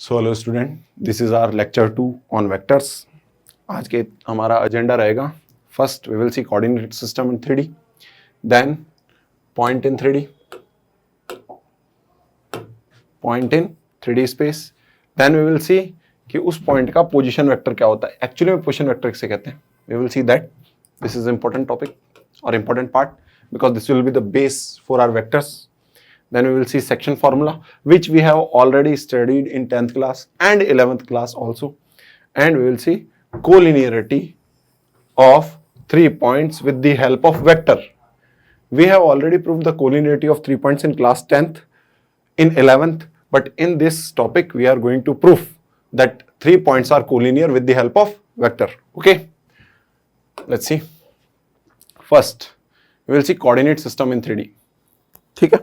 So hello student, this is our lecture 2 on vectors. आज के हमारा एजेंडा रहेगा, first we will see coordinate system in 3D, then point in 3D, point in 3D space, then we will see कि उस point का position vector क्या होता है, एक्चुअली में पोजीशन वेक्टर किसे कहते हैं। We will see that this is important topic और important part because this will be the base for our vectors. Then we will see section formula, which we have already studied in 10th class and 11th class also. And we will see collinearity of 3 points with the help of vector. We have already proved the collinearity of 3 points in class 10th, in 11th, but in this topic we are going to prove that 3 points are collinear with the help of vector. Okay, let's see. First we will see coordinate system in 3D. ठीक है,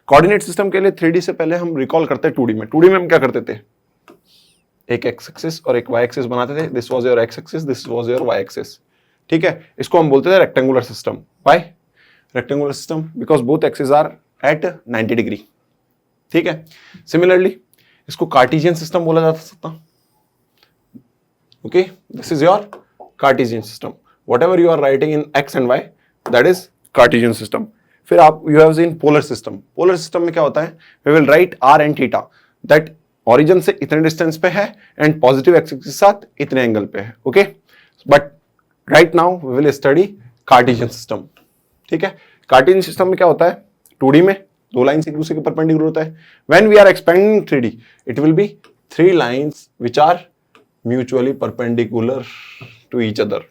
coordinate system के लिए 3D से पहले हम recall करते हैं 2D में। 2D में हम क्या करते थे, एक एक्स एक्सिस और एक वाई एक्सिस बनाते थे। This was your X axis, this was your Y axis. ठीक है, इसको हम बोलते थे rectangular system. Why rectangular system? Because both axis are at 90 degree. ठीक है, सिमिलरली इसको कार्टेशियन सिस्टम बोला जा सकता। Okay, this is your Cartesian system. Whatever you are writing in X and Y, that is Cartesian system. फिर आप you have seen polar system. Polar system में क्या होता है, we will write R and theta, that origin से इतने distance पे है एंड पॉजिटिव एक्सिस के साथ इतने एंगल पे है। Okay, but right now we will study Cartesian system. ठीक है, कार्टेशियन सिस्टम में क्या होता है, 2D में 2 लाइन्स एक दूसरे के परपेंडिकुलर होता है। When we are expanding 3D, it will be 3 lines which are mutually perpendicular to each other.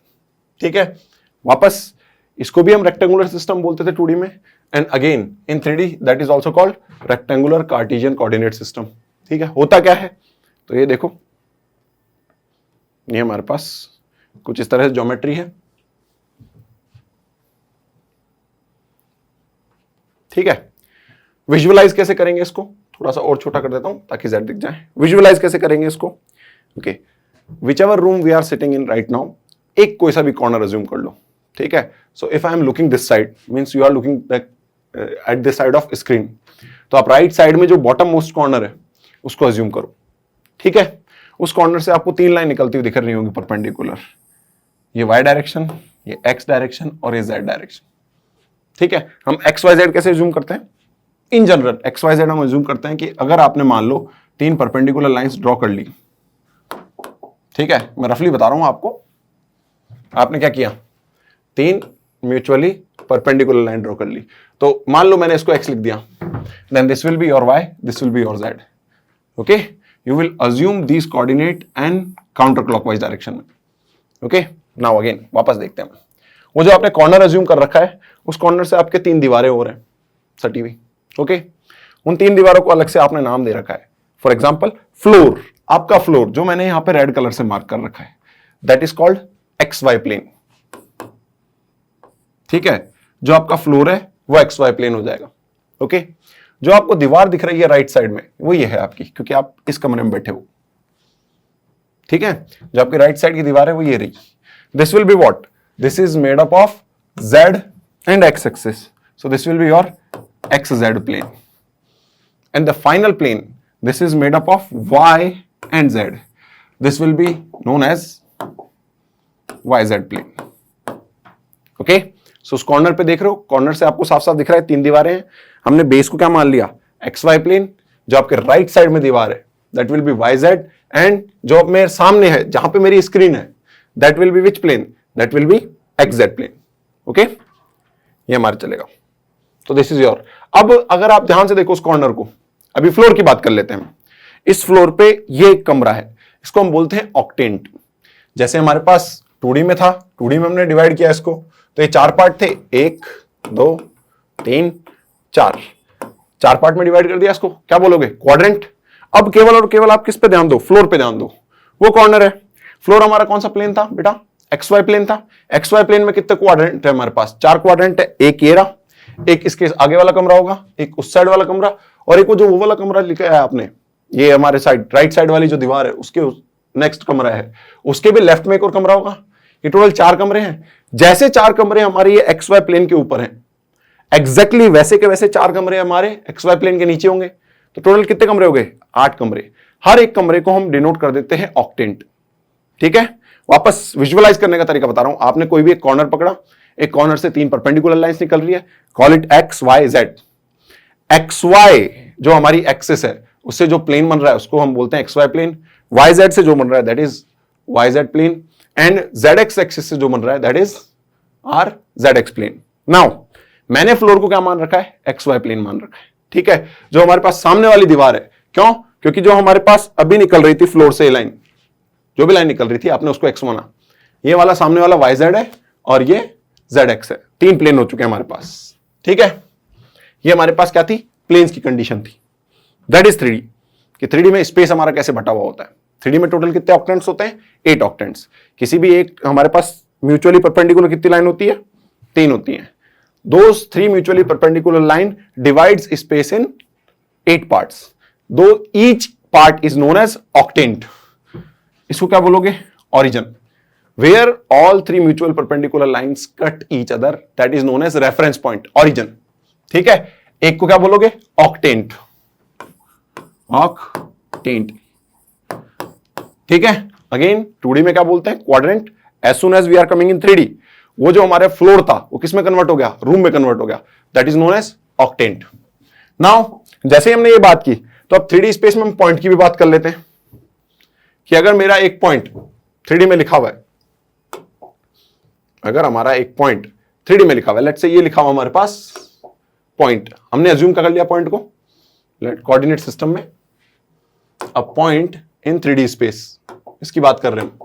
ठीक है, वापस इसको भी हम रेक्टेंगुलर सिस्टम बोलते थे 2D में, and again in 3D that is also called rectangular Cartesian coordinate system. ठीक है, होता क्या है, तो ये देखो, ये हमारे पास कुछ इस तरह से ज्योमेट्री है। ठीक है, विजुअलाइज कैसे करेंगे इसको, थोड़ा सा और छोटा कर देता हूं ताकि Z दिख जाए। विजुअलाइज कैसे करेंगे इसको, okay, whichever room we are sitting in right now, एक कोई सा भी कॉर्नर अज्यूम कर लो। ठीक है, so if I am looking this side, means you are looking at this side of screen, तो आप राइट साइड में जो बॉटम मोस्ट कॉर्नर है उसको अज्यूम करो। ठीक है, उस कॉर्नर से आपको 3 लाइन निकलती हुई दिख रही होंगी परपेंडिकुलर, ये y डायरेक्शन, ये x डायरेक्शन और ये z डायरेक्शन। ठीक है, हम x y z कैसे अज्यूम करते हैं, in general x y z हम अज्यूम करते हैं कि अगर आपने मान लो 3 परपेंडिकुलर लाइंस ड्रॉ कर ली। ठीक है, मैं रफली बता रहा हूं आपको, आपने क्या किया, 3 म्यूचुअली परपेंडिकुलर लाइन ड्रॉ कर ली, तो मान लो मैंने इसको x लिख दिया, then this will be your y, this will be your z। Okay, you will assume this coordinate and counter clockwise direction में। ओके, नाउ अगेन वापस देखते हैं, वो जो आपने कॉर्नर अज्यूम कर रखा है, उस कॉर्नर से आपके 3 दीवारें और हैं सटी हुई। ओके, उन 3 दीवारों को अलग से आपने नाम दे रखा है। फॉर एग्जाम्पल फ्लोर, आपका फ्लोर जो मैंने यहां पे रेड कलर से मार्क कर रखा है, that is called XY plane. ठीक है, जो आपका फ्लोर है वो XY प्लेन हो जाएगा। ओके, जो आपको दीवार दिख रही है राइट साइड में, वो ये है आपकी, क्योंकि आप इस कमरे में बैठे हो। ठीक है, जो आपकी राइट साइड की दीवार है वो ये रही। This will be what, this is made up of Z and X axis, so this will be your XZ plane, and the final plane, this is made up of Y and Z, this will be known as YZ plane. Okay, so उस corner पे देख रहे हो, corner से आपको साफ साफ दिख रहा है 3 दीवारें हैं। हमने बेस को क्या मान लिया, XY प्लेन। जो आपके राइट साइड में दीवार है that will be YZ, and जो मेरे सामने है जहां पे मेरी स्क्रीन है, that will be which plane, that will be XZ plane. Okay, ये हमारा चलेगा। तो दिस इज योर। अब अगर आप ध्यान से देखो उस कॉर्नर को, अभी फ्लोर की बात कर लेते हैं। इस फ्लोर पे ये एक कमरा है, इसको हम बोलते हैं ऑक्टेंट। जैसे हमारे पास 2D में था, 2D में हमने डिवाइड किया इसको, तो ये 4 पार्ट थे, 1 2 3 4 पार्ट में डिवाइड कर दिया इसको, क्या बोलोगे, क्वाड्रेंट। अब केवल और केवल आप किस पे ध्यान दो, फ्लोर पे ध्यान दो। वो कॉर्नर है, फ्लोर हमारा कौन सा प्लेन था बेटा, XY प्लेन था। XY प्लेन में कितने क्वाड्रेंट है हमारे पास, 4 क्वाड्रेंट है। एक ये रहा, एक इसके आगे वाला कमरा होगा, एक उस साइड वाला कमरा, और एक वो जो वो वाला कमरा लिखा है आपने, ये हमारे साइड राइट साइड वाली जो दीवार है उसके नेक्स्ट कमरा है, उसके भी लेफ्ट में एक और कमरा होगा। ये टोटल 4 कमरे हैं। जैसे 4 कमरे हमारे ये XY प्लेन के ऊपर हैं, एग्जैक्टली वैसे के वैसे 4 कमरे हमारे XY प्लेन के नीचे होंगे। तो टोटल कितने कमरे हो गए, 8 कमरे। हर एक कमरे को हम डिनोट कर देते हैं ऑक्टेंट। ठीक है, वापस विजुअलाइज करने का तरीका बता रहा हूं। आपने कोई भी एक कॉर्नर पकड़ा, एक कॉर्नर से 3 परपेंडिकुलर लाइंस निकल रही है, call it X Y Z. X Y जो हमारी एक्सिस है, उससे जो प्लेन बन रहा है उसको हम बोलते हैं X Y plane. Y Z से जो बन रहा है that is Y Z plane, and Z X axis से जो बन रहा है that is our Z X plane. Now मैंने फ्लोर को क्या मान रखा है, एक्स वाई प्लेन मान रखा है। ठीक है, जो हमारे पास सामने वाली दीवार है, क्यों? क्योंकि जो हमारे पास अभी निकल रही थी फ्लोर से लाइन, जो भी लाइन निकल रही थी आपने उसको एक्स माना, ये वाला सामने वाला वाई जेड है और ये जेड एक्स है। 3 प्लेन हो चुके हैं हमारे पास। ठीक है, ये हमारे पास क्या थी, प्लेन्स की कंडीशन थी। दैट इज 3D कि 3D में स्पेस हमारा कैसे बटा हुआ होता है। 3D में टोटल कितने ऑक्टेंट्स होते हैं, 8 ऑक्टेंट्स। किसी भी एक हमारे पास म्यूचुअली परपेंडिकुलर कितनी लाइन होती है, 3 होती हैं। Those 3 mutually perpendicular line divides space in 8 parts. Though each part is known as octant. इसको क्या बोलोगे, origin. Where all 3 mutual perpendicular lines cut each other, that is known as reference point, origin. ठीक है, एक को क्या बोलोगे, octant. Octant. ठीक है, अगेन 2D में क्या बोलते हैं, quadrant. As soon as we are coming in 3D, वो जो हमारे फ्लोर था वो किस में कन्वर्ट हो गया, रूम में कन्वर्ट हो गया। That is known as octant. Now जैसे हमने ये बात की तो अब 3D स्पेस में हम पॉइंट की भी बात कर लेते हैं कि अगर मेरा एक पॉइंट 3D में लिखा हुआ है, अगर हमारा एक पॉइंट 3D में लिखा हुआ है, लेट्स से ये लिखा हुआ हमारे पास पॉइंट, हमने अज्यूम कर लिया पॉइंट को कोऑर्डिनेट सिस्टम में, a point in 3D space, इसकी बात कर रहे हैं हम,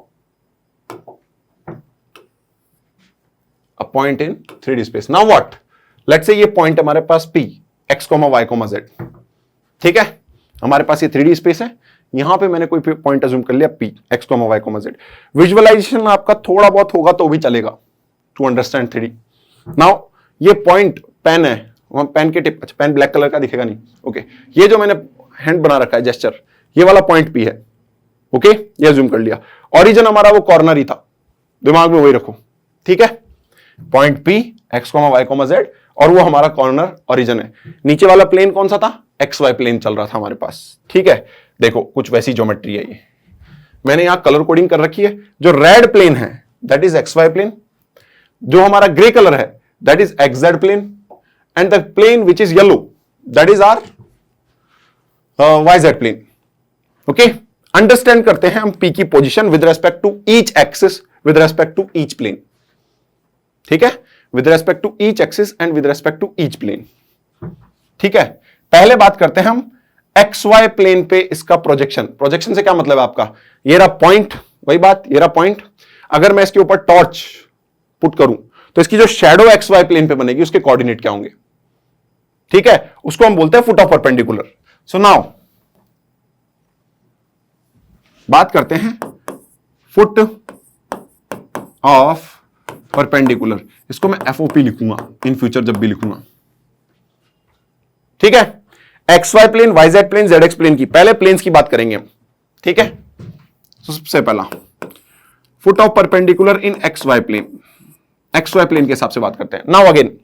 a point in 3D space. Now what? Let's say ये पॉइंट हमारे पास P, x, y, z. ठीक है, हमारे पास ये 3D स्पेस है, यहां पे मैंने कोई पॉइंट अज्यूम कर लिया P, x, y, z. Visualisation आपका थोड़ा बहुत होगा तो भी चलेगा टू अंडरस्टैंड 3D. नाउ ये पॉइंट पेन है, पेन के टिप, अच्छा पेन ब्लैक कलर का दिखेगा नहीं, ओके ये जो मैंने हैंड बना रखा है जेस्चर, ये वाला पॉइंट P है, ओके ये अज्यूम कर लिया। ऑरिजिन हमारा वो कॉर्नर ही था, दिमाग में वही रखो। ठीक है, point P, x, y, z, और वो हमारा कॉर्नर ओरिजिन है। नीचे वाला प्लेन कौन सा था, एक्स वाई प्लेन चल रहा था हमारे पास। ठीक है, देखो कुछ वैसी ज्योमेट्री है, ये मैंने यहां कलर कोडिंग कर रखी है। जो रेड प्लेन है that is X Y plane, जो हमारा ग्रे कलर है that is X Z plane, and the plane which is yellow that is our Y Z plane. Okay, understand करते हैं हम P की position with respect to each axis, with respect to each plane. ठीक है, with respect to each axis and with respect to each plane. ठीक है, पहले बात करते हैं हम एक्स वाई प्लेन पे इसका प्रोजेक्शन। प्रोजेक्शन से क्या मतलब है आपका, ये रहा पॉइंट, वही बात, ये रहा पॉइंट। अगर मैं इसके ऊपर टॉर्च पुट करूं तो इसकी जो शैडो एक्स वाई प्लेन पे बनेगी उसके कोऑर्डिनेट क्या होंगे। ठीक है, उसको हम बोलते हैं foot of perpendicular. So now बात करते हैं फुट ऑफ परपेंडिकुलर, इसको मैं FOP लिखूंगा इन फ्यूचर जब भी लिखूंगा। ठीक है, X Y plane, Y Z plane, Z X plane की, पहले प्लेन्स की बात करेंगे हम। ठीक है, तो सबसे पहला foot of perpendicular in x Y plane, X Y plane के हिसाब से बात करते हैं। नाउ अगेन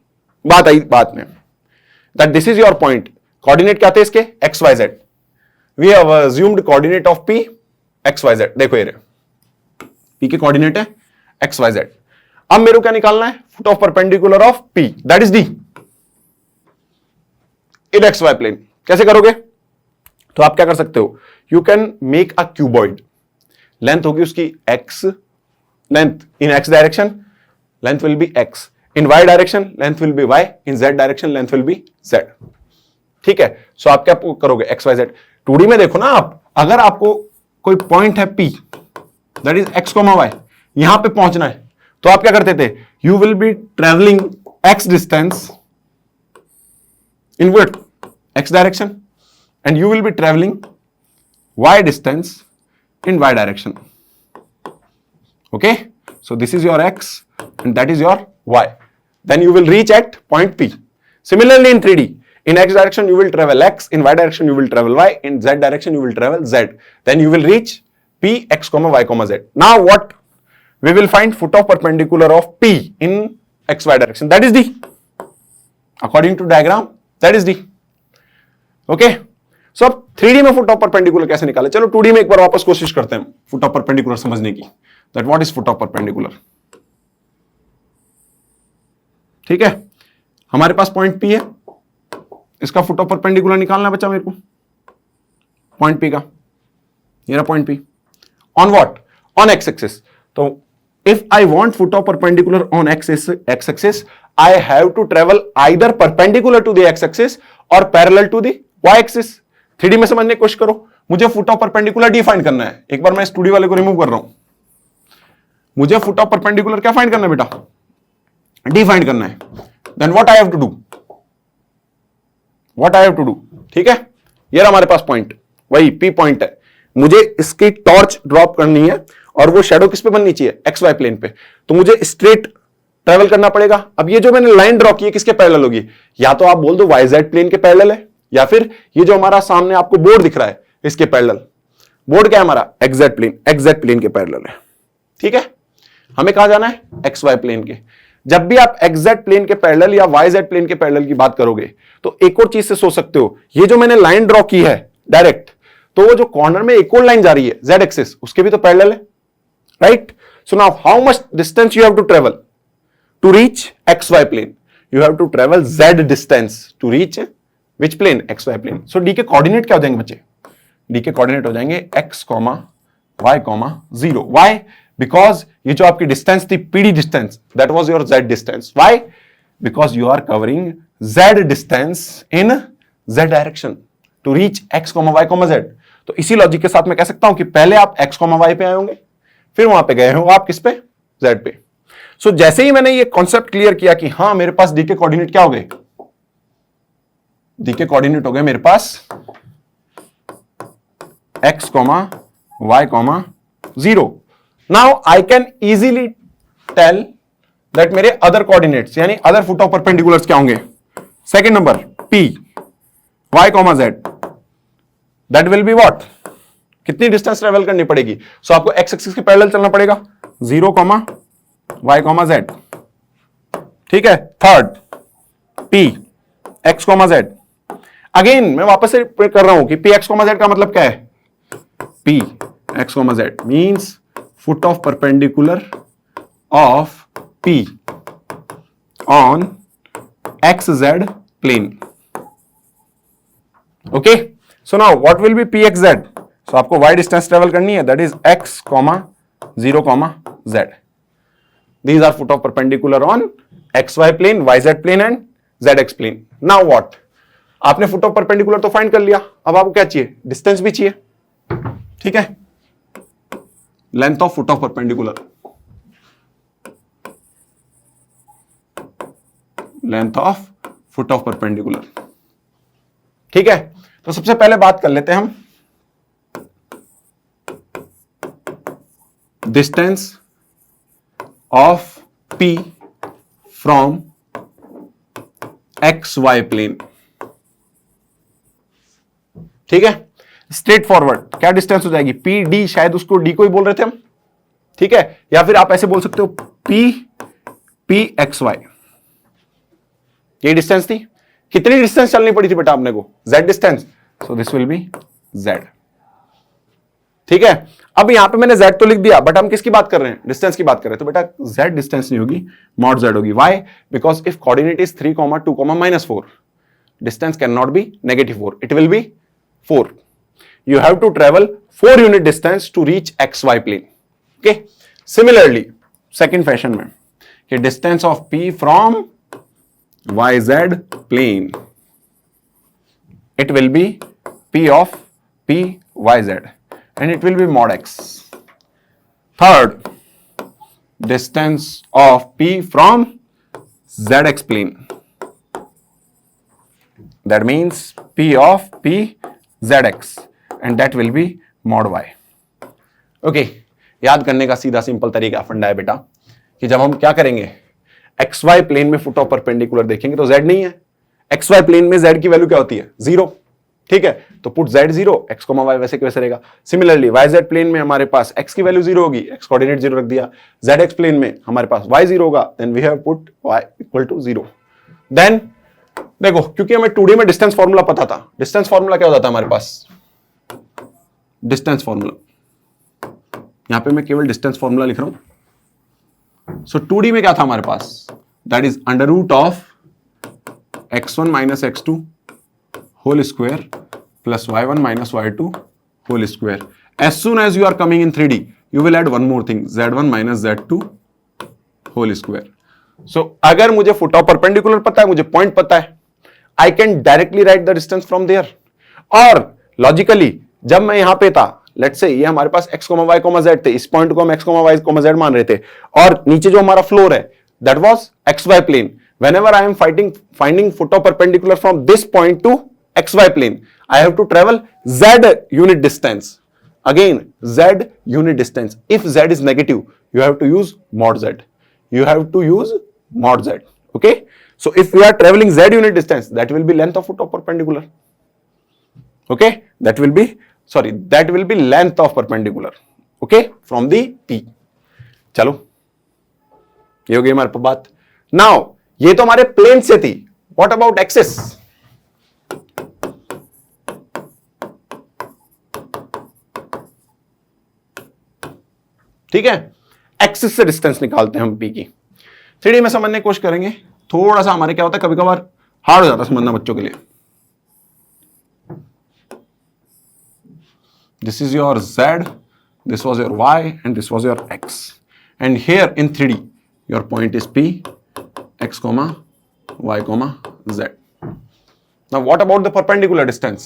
बात आई बात में that this is your point, coordinate क्या थे इसके, x Y z. We have assumed coordinate of P, x Y z. देखो ये रहे P के कोऑर्डिनेट है एक्स वाई जेड। अब मेरे को क्या निकालना है, foot of perpendicular of P, that is D in x Y plane. कैसे करोगे, तो आप क्या कर सकते हो, you can make a cuboid, length होगी उसकी x, length in x direction length will be x, in y direction length will be y, in z direction length will be z। ठीक है, सो आप क्या करोगे, x y z। 2D में देखो ना आप, अगर आपको कोई पॉइंट है P that is x, y, यहां पे पहुंचना है तो आप क्या करते थे, you will be travelling x distance in what, x direction, and you will be traveling y distance in y direction. Okay, so this is your x and that is your y, then you will reach at point P. Similarly in 3D, in x direction you will travel x, in y direction you will travel y, in z direction you will travel z, then you will reach P, x, y, z. Now what, we will find foot of perpendicular of P in x, y direction, that is D, according to diagram, that is D. Okay, सो अब 3D में foot of perpendicular कैसे निकाले, चलो 2D में एक बार वापस कोशिश करते हैं फुट ऑफ परपेंडिकुलर समझने की, that what is foot of perpendicular. ठीक है, हमारे पास पॉइंट P है, इसका फुट ऑफ परपेंडिकुलर निकालना है बच्चा मेरे को, पॉइंट P का, ये रहा point P on what, on x axis. तो if I want foot of perpendicular on x axis, I have to travel either perpendicular to the x axis or parallel to the y axis। 3D में समझने की कोशिश करो, मुझे foot of perpendicular define करना है। एक बार मैं इस 2D वाले को रिमूव कर रहा हूं, मुझे फुट ऑफ परपेंडिकुलर क्या फाइंड करना है बेटा, डिफाइन करना है। Then what I have to do, what I have to do, ठीक है, ये रहा हमारे पास पॉइंट, वही P पॉइंट है, मुझे इसकी टॉर्च ड्रॉप करनी है और वो शैडो किस पे बननी चाहिए, एक्स वाई प्लेन पे। तो मुझे स्ट्रेट ट्रेवल करना पड़ेगा। अब ये जो मैंने लाइन ड्रॉ की है किसके पैरेलल होगी, या तो आप बोल दो वाई जेड प्लेन के पैरेलल है, या फिर ये जो हमारा सामने आपको बोर्ड दिख रहा है इसके पैरेलल। बोर्ड क्या है हमारा, एक्स जेड प्लेन के पैरेलल है। ठीक है, हमें कहां जाना है, एक्स वाई प्लेन के। जब भी आप एक्स जेड प्लेन के पैरेलल या वाई जेड प्लेन के पैरेलल की बात करोगे तो एक और चीज से सोच सकते हो, ये जो मैंने लाइन ड्रॉ की है डायरेक्ट, तो वो जो कॉर्नर में एक और लाइन जा रही है जेड एक्सिस, उसके भी तो पैरेलल है, right? So now how much distance you have to travel to reach xy plane? You have to travel z distance to reach which plane, xy plane. So d के coordinate क्या हो जाएंगे बच्चे, d के coordinate हो जाएंगे x, y, 0। why? Because ये जो आपकी डिस्टेंस थी pd distance, that was your z distance. why? Because you are covering z distance in z direction to reach x, y, z। तो इसी लॉजिक के साथ मैं कह सकता हूं कि पहले आप x, y पे आए होंगे, फिर वहां पे गए हो आप किस पे, z पे। सो जैसे ही मैंने ये कॉन्सेप्ट क्लियर किया कि हाँ मेरे पास डी के कोऑर्डिनेट क्या हो गए, डी के कोऑर्डिनेट हो गए मेरे पास x, y, 0। Now I can easily tell that मेरे अदर कोऑर्डिनेट्स यानी अदर फुट ऑफ परपेंडिकुलर्स क्या होंगे। Second number p, y, z, that will be what, कितनी डिस्टेंस ट्रेवल करनी पड़ेगी, सो आपको एक्स एक्सिस के पैरेलल चलना पड़ेगा, 0, y, z। ठीक है, third p, x, z। Again मैं वापस से कर रहा हूं कि p, x, z का मतलब क्या है, p, x, z means foot of perpendicular of p on x Z plane. Okay, so now what will be p, x, z। So आपको y डिस्टेंस ट्रेवल करनी है, that is x, 0, z। These are foot of perpendicular on xy plane, yz plane and zx plane. Now what? आपने foot of perpendicular तो find कर लिया, अब आपको क्या चाहिए, डिस्टेंस भी चाहिए। ठीक है, length of foot of perpendicular, length of foot of perpendicular. ठीक है, तो सबसे पहले बात कर लेते हैं हम distance of P from x Y plane. ठीक है, स्ट्रेट फॉरवर्ड क्या डिस्टेंस हो जाएगी, पी डी, शायद उसको डी को ही बोल रहे थे हम। ठीक है, या फिर आप ऐसे बोल सकते हो पी एक्स वाई, ये डिस्टेंस थी। कितनी डिस्टेंस चलनी पड़ी थी बेटा आपने को, z distance, so this will be z। ठीक है, अब यहां पे मैंने z तो लिख दिया, बट हम किसकी बात कर रहे हैं, डिस्टेंस की बात कर रहे हैं। तो बेटा z डिस्टेंस नहीं होगी, मॉड z होगी। Why? Because if coordinate is 3, 2, -4, distance can not be -4, it will be 4। You have to travel 4 unit distance to reach xy plane. Okay, similarly second fashion में कि distance of p from yz plane, it will be p of p yz and it will be mod x. Third, distance of p from zx plane, that means p of p zx and that will be mod y. Okay, याद करने का सीधा simple तरीका फंडा है बेटा कि जब हम क्या करेंगे, एक्स वाई प्लेन में फुट ऑफ परपेंडिकुलर देखेंगे तो z नहीं है, एक्स वाई प्लेन में z की वैल्यू क्या होती है, 0। ठीक है, तो पुट z 0, x, y वैसे के वैसे रहेगा। सिमिलरली वाई जेड प्लेन में हमारे पास x की वैल्यू 0 होगी, x कोऑर्डिनेट 0 रख दिया। zx प्लेन में हमारे पास y 0 होगा, then we have put y equal to 0। देन देखो क्योंकि हमें 2D में डिस्टेंस फॉर्मूला पता था। डिस्टेंस फॉर्मूला क्या होता था हमारे पास? डिस्टेंस फॉर्मूला, यहां पे मैं केवल डिस्टेंस फॉर्मूला लिख रहा हूं। सो 2D में क्या था हमारे पास? That is under root of x1 minus x2 whole square plus y1 minus y2 whole square. As soon as you are coming in 3D you will add one more thing, z1 minus z2 whole square. So अगर मुझे foot of perpendicular पता है, मुझे point पता है, I can directly write the distance from there. और logically जब मैं यहां पे था, लेट्स से ये हमारे पास x, y, z थे, इस पॉइंट को हम x, y, z मान रहे थे, और नीचे जो हमारा फ्लोर है that was xy plane. whenever I am finding foot of perpendicular from this point to xy plane, I have to travel z unit distance. Again, z unit distance. If z is negative, you have to use mod z. You have to use mod z. Okay? So if we are traveling z unit distance, that will be length of foot of perpendicular. Okay? That will be length of perpendicular. Okay? From the P. चलो, ये हो गई हमारे पास बात। Now, ये तो हमारे plane से थी। What about axis? ठीक है, एक्सिस से डिस्टेंस निकालते हैं हम पी की। 3D में समझने की कोशिश करेंगे। थोड़ा सा हमारे क्या होता है, कभी कभार हार्ड हो जाता है समझना बच्चों के लिए। This is your z, this was your y and this was your x, and here in 3D your point is p, x, y, z. Now what about the perpendicular distance?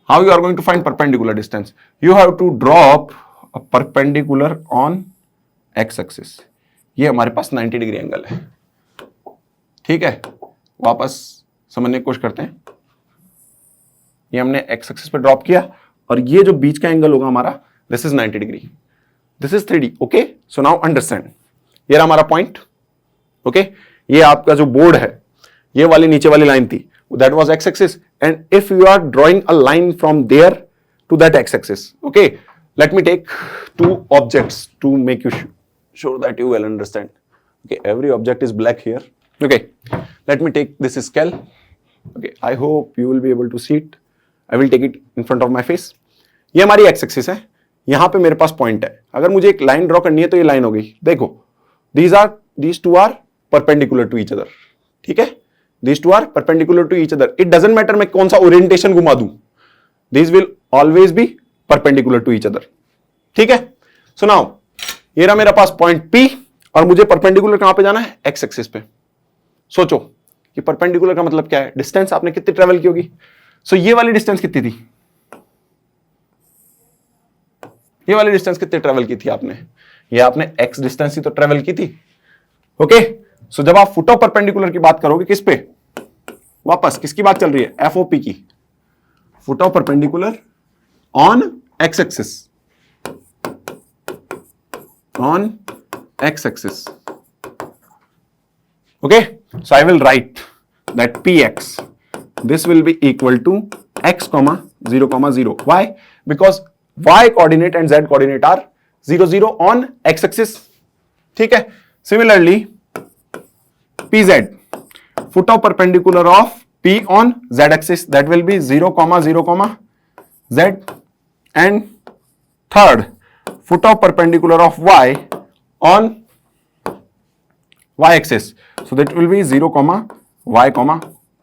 How you are going to find perpendicular distance? You have to drop a perpendicular on x axis. ये हमारे पास 90 degree angle है। ठीक है, वापस समझने की कोशिश करते हैं। ये हमने x एक्सिस पे ड्रॉप किया, और ये जो बीच का एंगल होगा हमारा, this is 90 degree, this is 3D। Okay, so now understand, ये रहा हमारा पॉइंट। ओके, ये आपका जो बोर्ड है, ये वाली नीचे वाली लाइन थी, that was x axis, and if you are drawing a line from there to that x axis, okay, let me take two objects to make you sure that you will understand. Okay, every object is black here. Okay, let me take this scale. Okay, I hope you will be able to see it. I will take it in front of my face. ये हमारी x axis है, यहां पे मेरे पास point है। अगर मुझे एक लाइन ड्रॉ करनी है तो ये लाइन हो गई। देखो, these two are perpendicular to each other. ठीक है, these two are perpendicular to each other. It doesn't matter मैं कौन सा ओरिएंटेशन घुमा दूं, these will always be perpendicular to each other. ठीक है, सो नाउ ये रहा मेरा पास पॉइंट P, और मुझे परपेंडिकुलर कहां पे जाना है? x एक्सिस पे। सोचो कि परपेंडिकुलर का मतलब क्या है? डिस्टेंस आपने कितनी ट्रेवल की होगी? सो ये वाली डिस्टेंस कितनी थी? ये वाली डिस्टेंस कितनी ट्रेवल की थी आपने? ये आपने x डिस्टेंस ही तो ट्रेवल की थी। ओके, सो जब आप फुट ऑफ परपेंडिकुलर की बात करोगे, किस पे? वापस किसकी बात चल रही है? FOP की, foot of perpendicular on x axis, on x axis. Okay, so I will write that px, this will be equal to x, 0, 0. Why? Because y coordinate and z coordinate are 0, 0 on x axis. ठीक है, similarly pz, foot of perpendicular of p on z axis, that will be 0, 0, z, and third foot of perpendicular of y on y axis, so that will be 0, y,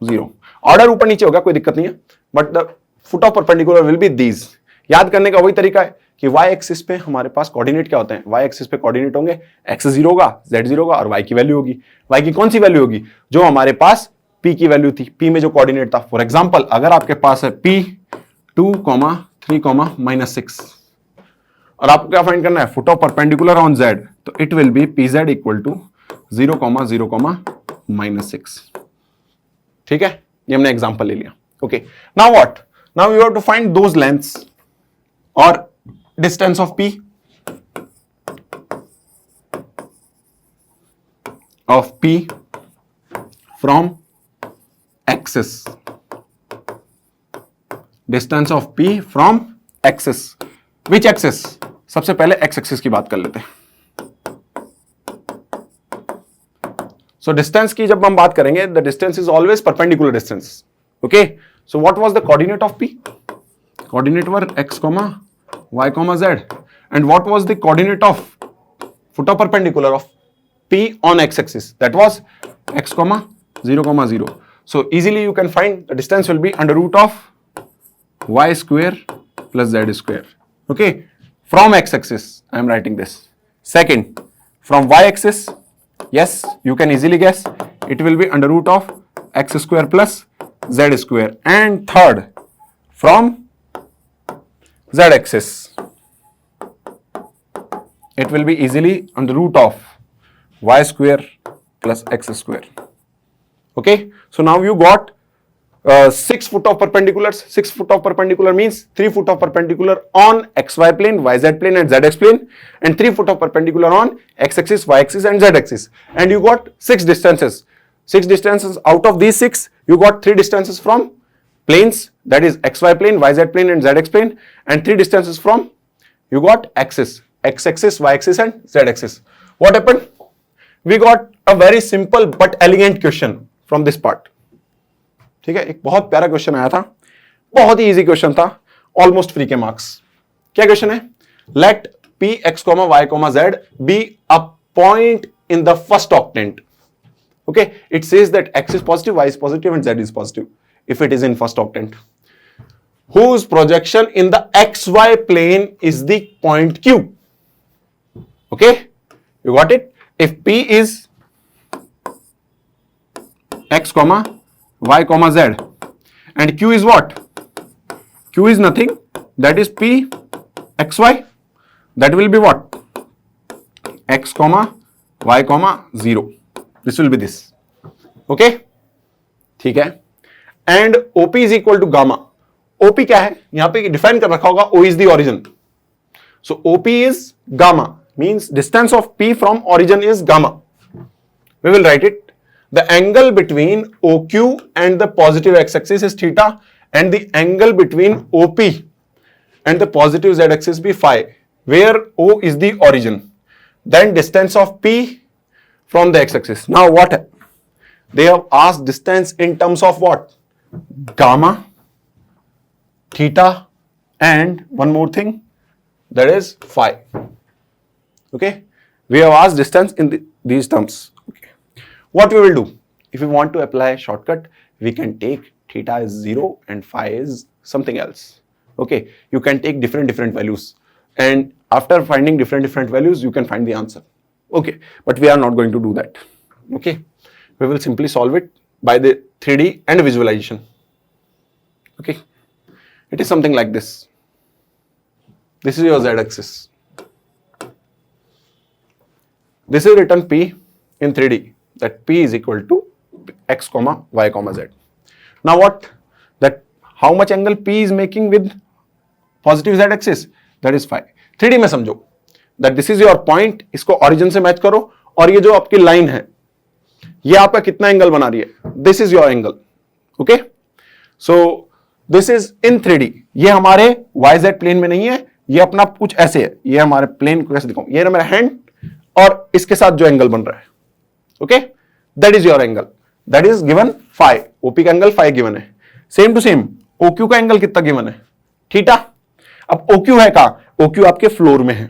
0. Order ऊपर नीचे होगा, कोई दिक्कत नहीं है, but the foot of perpendicular will be these. याद करने का वही तरीका है कि y एक्सिस पे हमारे पास कोऑर्डिनेट क्या होते हैं? y एक्सिस पे कोऑर्डिनेट होंगे x 0 होगा, z 0 होगा, और y की वैल्यू होगी। y की कौन सी वैल्यू होगी? जो हमारे पास p की वैल्यू थी, p में जो कोऑर्डिनेट था। फॉर एग्जांपल, अगर आपके पास है p 2, 3, -6, और आपको क्या फाइंड करना है? Foot of perpendicular on z, तो it will be pz equal to 0, 0, -6। ठीक है, ये हमने एग्जांपल ले लिया। Okay, now what? Now you have to find those lengths और distance of p, from axis, distance of p from axis. Which axis? सबसे पहले x एक्सिस की बात कर लेते हैं। सो डिस्टेंस की जब हम बात करेंगे, the distance is always perpendicular distance. Okay, so what was the coordinate of P? Coordinate were x, y, z. And what was the coordinate of foot of perpendicular of P on x-axis? That was x, 0, 0. So easily you can find the distance will be under root of y square plus z square. Okay, from x-axis I am writing this. Second, from y-axis, yes, you can easily guess it will be under root of x square plus z square. And third, from z-axis, it will be easily under root of y square plus x square. Okay, so now you got 6 foot of perpendiculars. 6 foot of perpendicular means 3 foot of perpendicular on xy plane, yz plane and zx plane, and 3 foot of perpendicular on x-axis, y-axis and z-axis. And you got 6 distances. 6 distances. Out of these 6, you got 3 distances from planes, that is xy plane, yz plane and zx plane, and 3 distances from, you got axis, x-axis, y-axis and z-axis. What happened? We got a very simple but elegant question from this part. ठीक है, एक बहुत प्यारा question आया था, बहुत ही easy question था, ऑलमोस्ट फ्री के मार्क्स. क्या क्वेश्चन है? Let p x, y, z be a point in the first octant. Okay, it says that x is positive, y is positive and z is positive if it is in first octant. Whose projection in the xy plane is the point Q? Okay, you got it? If P is x, y, z and Q is what? Q is nothing, that is P xy, that will be what? X, y, 0. This will be this. Okay, ठीक है. And OP is equal to gamma. OP क्या है? यहां पे define कर रखा होगा, O is the origin. So OP is gamma, means distance of P from origin is gamma. We will write it. The angle between OQ and the positive x-axis is theta, and the angle between OP and the positive z-axis be phi, where O is the origin. Then distance of P from the x-axis. Now what? They have asked distance in terms of what? Gamma, theta, and one more thing, that is phi. Okay, we have asked distance in these terms. Okay, what we will do? If we want to apply a shortcut, we can take theta is 0 and phi is something else. Okay, you can take different values, and after finding different values, you can find the answer. Okay, but we are not going to do that. Okay, we will simply solve it by the 3D and visualization. Okay, it is something like this. This is your z-axis. This is written P in 3D, that P is equal to x, y, z. Now what? That how much angle P is making with positive z-axis? That is phi. 3D में समझो, that this is your point, इसको origin से match करो, और ये जो आपकी line है, ये आपका कितना एंगल बना रही है? This is your angle. Okay? So this is in 3D. ये हमारे yz प्लेन में नहीं है, ये अपना कुछ ऐसे है, ये हमारे प्लेन को कैसे दिखाऊं? ये मेरा हैंड और इसके साथ जो एंगल बन रहा है. Okay, that is your angle, that is given phi. OP का एंगल फाई गिवन है. सेम टू सेम ओक्यू का एंगल कितना गिवन है? थीटा. अब ओक्यू है कहां? ओक्यू आपके फ्लोर में है.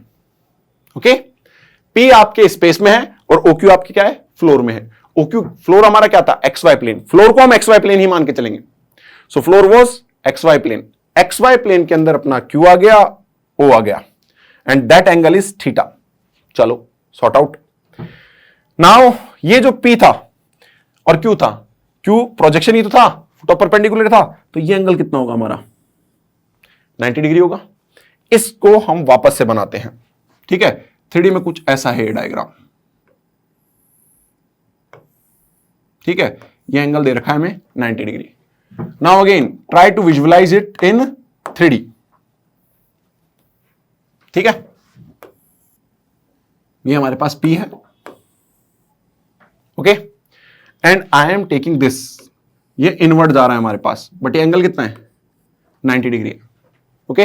ओके, पी आपके स्पेस में है और ओक्यू आपके क्या है? फ्लोर में है. ओक्यू फ्लोर हमारा क्या था? X Y plane. फ्लोर को हम एक्स वाई प्लेन ही मान के चलेंगे. So floor was X Y plane. X Y plane के अंदर अपना क्यू आ गया, ओ आ गया, and that angle is theta. चलो सॉर्ट आउट. नाउ ये जो P था और Q था, Q प्रोजेक्शन ही तो था, फुट ऑफ परपेंडिकुलर था, तो ये एंगल कितना होगा हमारा? 90 डिग्री होगा. इसको हम वापस से बनाते हैं. ठीक है, 3D में कुछ ऐसा है डायग्राम. ठीक है, ये एंगल दे रखा है हमें 90 degree. Now again try to visualise it in 3D. ठीक है, ये हमारे पास P है. Okay, and I am taking this, ये इनवर्ट जा रहा है हमारे पास, बट ये एंगल कितना है? 90 degree. Okay,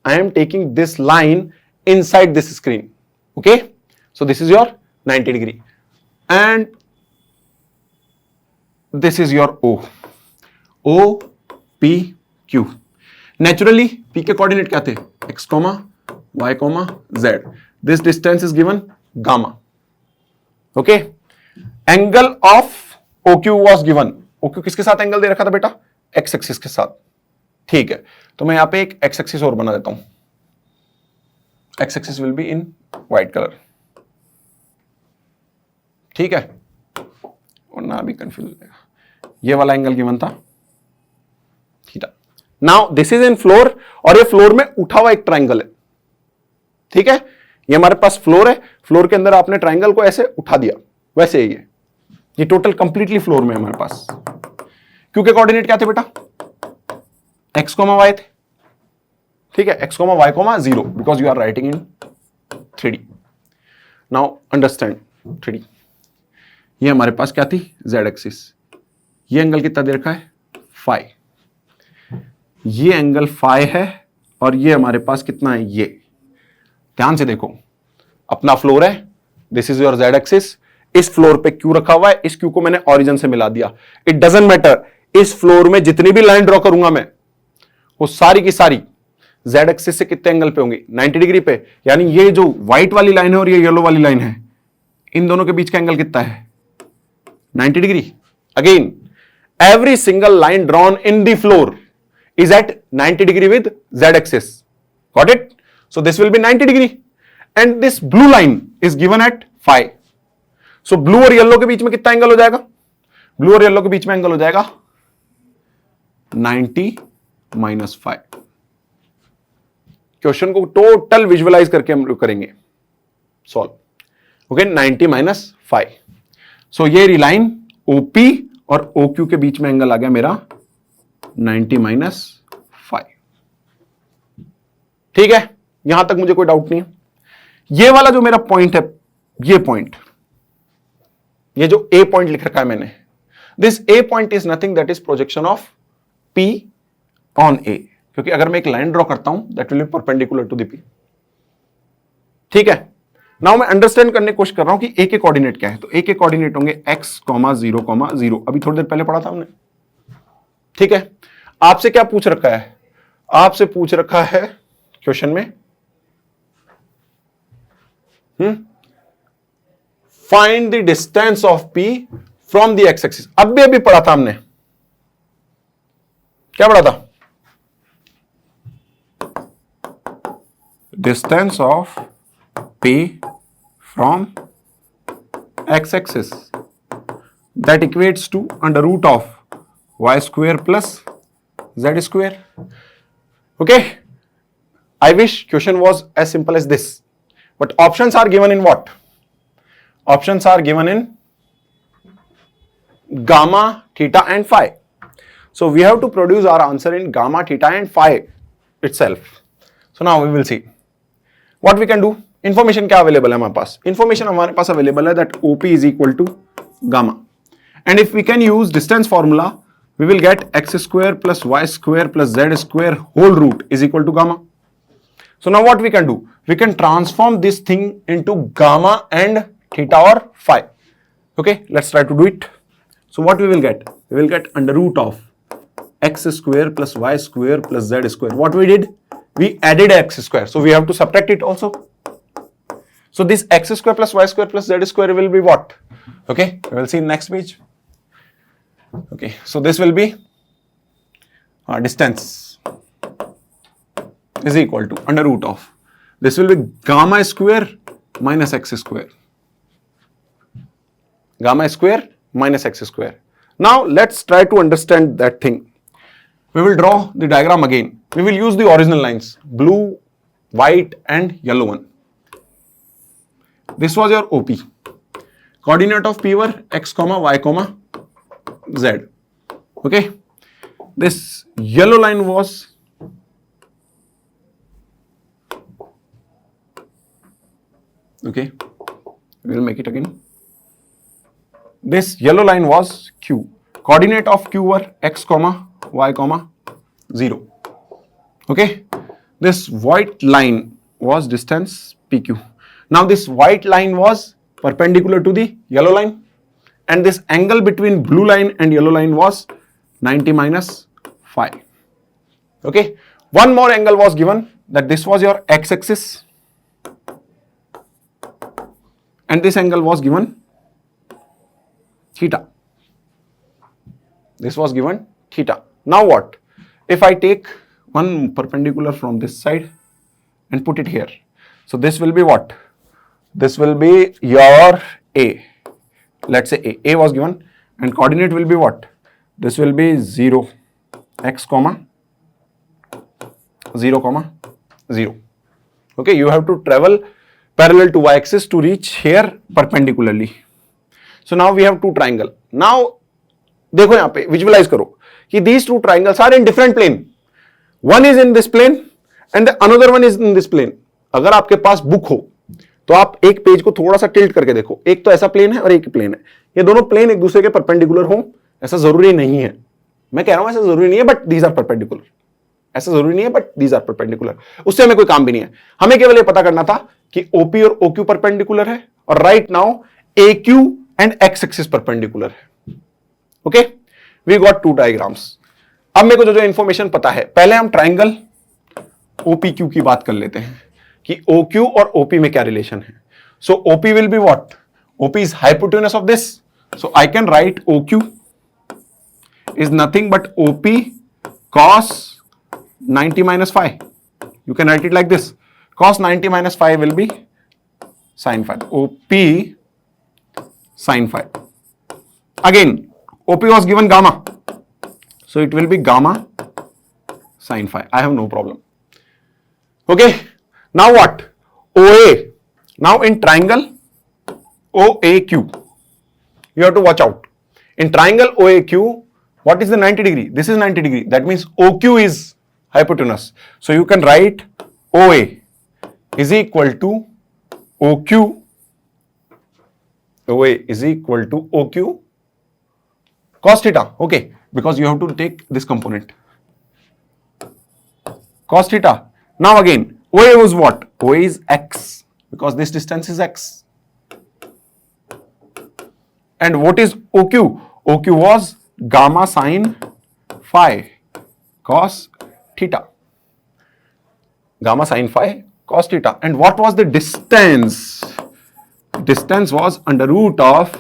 I am taking this line inside this screen. Okay, so this is your 90 degree, and this is your O. O, P, Q. Naturally, P के coordinate क्या थे? X, Y, Z. This distance is given gamma. Okay. Angle of OQ was given. OQ किसके साथ angle दे रखा था बेटा? X axis के साथ. ठीक है, तो मैं यहां पे एक X एक्सिस और बना देता हूं. X axis will be in white colour. ठीक है, और ना भी कंफ्यूज हो जाएगा. ये वाला एंगल गिवन था theta. Now this is in floor, और ये फ्लोर में उठा हुआ एक ट्राइंगल है. ठीक है, ये हमारे पास फ्लोर है. फ्लोर के अंदर आपने ट्राइंगल को ऐसे उठा दिया, वैसे ही ये टोटल कंप्लीटली फ्लोर में हमारे पास. क्यू के कोऑर्डिनेट क्या थे बेटा? एक्स कोमा वाई थे. ठीक है, x comma y comma 0 because you are writing in 3D. Now understand 3D. ये हमारे पास क्या थी? Z axis. ये एंगल कितना दे रखा है? फाई. ये एंगल फाई है, और ये हमारे पास कितना है? ये. ध्यान से देखो, अपना फ्लोर है, this is your Z axis. इस फ्लोर पे क्यू रखा हुआ है, इस क्यू को मैंने ओरिजिन से मिला दिया. इट डजंट मैटर, इस फ्लोर में जितनी भी लाइन ड्रॉ करूंगा मैं, वो सारी की सारी जेड एक्सिस से कितने एंगल पे होंगी? 90 डिग्री पे. यानी ये जो व्हाइट वाली लाइन है और ये येलो वाली लाइन है, इन दोनों के बीच का एंगल कितना है? 90 degree. Again, every single line drawn in the floor is at 90 degree with z axis. Got it? So this will be 90 degree, and this blue line is given at phi. So blue और yellow के बीच में कितना angle हो जाएगा? Blue और yellow के बीच में angle हो जाएगा 90 माइनस phi. क्वेश्चन को टोटल विजुअलाइज करके हम करेंगे सॉल्व. Okay, 90 minus phi. सो ये लाइन OP और OQ के बीच में एंगल आ गया मेरा 90 माइनस phi. ठीक है, यहां तक मुझे कोई डाउट नहीं है. ये वाला जो मेरा पॉइंट है, ये पॉइंट, ये जो A पॉइंट लिख रखा है मैंने, this A point is nothing that is projection of P on A. क्योंकि अगर मैं एक लाइन ड्रॉ करता हूं, that will be perpendicular to the P. ठीक है, नाउ मैं अंडरस्टैंड करने की कोशिश कर रहा हूं कि ए के कोऑर्डिनेट क्या है. तो ए के कोऑर्डिनेट होंगे x, 0, 0. अभी थोड़ी देर पहले पढ़ा था हमने. ठीक है, आपसे क्या पूछ रखा है? आपसे पूछ रखा है क्वेश्चन में, find the distance of p from the x axis. अभी पढ़ा था हमने. क्या पढ़ा था? Distance of P from x axis that equates to under root of y square plus z square. Okay, I wish question was as simple as this, but options are given in what? Options are given in gamma, theta and phi. So we have to produce our answer in gamma, theta and phi itself. So now we will see what we can do. Information क्या available है हमारे पास? Information हमारे पास available है that OP is equal to gamma, and if we can use distance formula we will get x square plus y square plus z square whole root is equal to gamma. So now what we can do? We can transform this thing into gamma and theta और phi. Okay, let's try to do it. So what we will get? We will get under root of x square plus y square plus z square. What we did? We added x square, so we have to subtract it also. So this x square plus y square plus z square will be what? Okay, we will see next page. Okay, so this will be distance is equal to under root of, this will be gamma square minus x square. Gamma square minus x square. Now let's try to understand that thing. We will draw the diagram again. We will use the original lines, blue, white and yellow one. This was your OP. Coordinate of P were x, y, z. Okay. This yellow line was okay. We will make it again. This yellow line was Q. Coordinate of Q were x, y, 0. Okay. This white line was distance PQ. Now this white line was perpendicular to the yellow line, and this angle between blue line and yellow line was 90 minus 5. Okay, one more angle was given, that this was your x-axis and this angle was given theta. This was given theta. Now what? If I take one perpendicular from this side and put it here, so this will be what? This will be your A. Let's say A. A was given and coordinate will be what? This will be 0, x comma 0 comma 0. Okay, you have to travel parallel to y-axis to reach here perpendicularly. So now we have two triangle. Now देखो यहाँ पे visualise करो कि these two triangles are in different plane. One is in this plane and the another one is in this plane. अगर आपके पास book हो तो आप एक पेज को थोड़ा सा टिल्ट करके देखो, एक तो ऐसा प्लेन है और एक प्लेन है, ये दोनों प्लेन एक दूसरे के परपेंडिकुलर हो, ऐसा जरूरी नहीं है, मैं कह रहा हूं ऐसा जरूरी नहीं है, बट दीज आर परपेंडिकुलर, ऐसा जरूरी नहीं है बट दीज आर परपेंडिकुलर, उससे हमें कोई काम भी नहीं है, हमें केवल ये पता करना था कि ओपी और ओक्यू परपेंडिकुलर है और right now AQ and X axis perpendicular है. Okay, we got two diagrams. अब मेरे को जो इंफॉर्मेशन पता है, पहले हम ट्राइंगल ओपीक्यू की बात कर लेते हैं कि OQ और OP में क्या रिलेशन है. सो OP will be what? OP is hypotenuse of this, so I can write OQ is nothing but OP cos 90 minus 5. You can write it like this. Cos 90 minus 5 will be sin 5. OP sin 5. Again, OP was given gamma, so it will be gamma sin 5. I have no problem. Okay. Now what? OA. Now in triangle OAQ, you have to watch out. In triangle OAQ, what is the 90 degree? This is 90 degree. That means OQ is hypotenuse. So you can write OA is equal to OQ. OA is equal to OQ cos theta. Okay, because you have to take this component. Cos theta. Now again, OA was what? OA is x because this distance is x. And what is OQ? OQ was gamma sin phi cos theta. Gamma sin phi cos theta. And what was the distance? Distance was under root of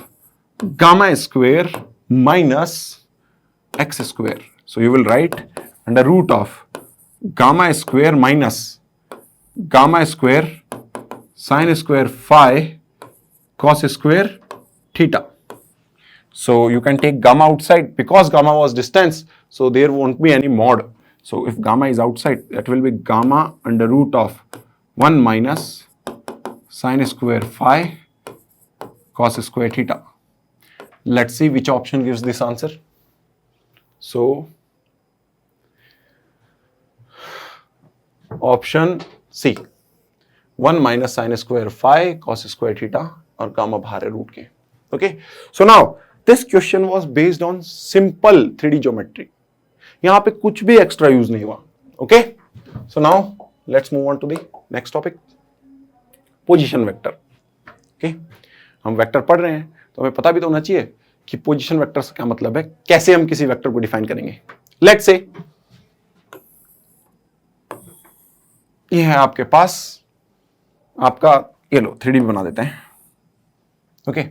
gamma square minus x square. So you will write under root of gamma square minus gamma square sin square phi cos square theta. So you can take gamma outside because gamma was distance, so there won't be any mod. So if gamma is outside, that will be gamma under root of 1 minus sin square phi cos square theta. Let's see which option gives this answer. So option C, 1 minus sin square phi cos square theta और gamma बाहर है root के. Okay, so now this question was based on simple 3D geometry. यहां पे कुछ भी extra use नहीं हुआ. Okay, so now let's move on to the next topic, position vector. Okay, हम वेक्टर पढ़ रहे हैं तो हमें पता भी तो होना चाहिए कि पोजीशन वेक्टर से क्या मतलब है, कैसे हम किसी वेक्टर को डिफाइन करेंगे. लेट्स से ये है आपके पास आपका, ये लो 3D बना देते हैं. Okay,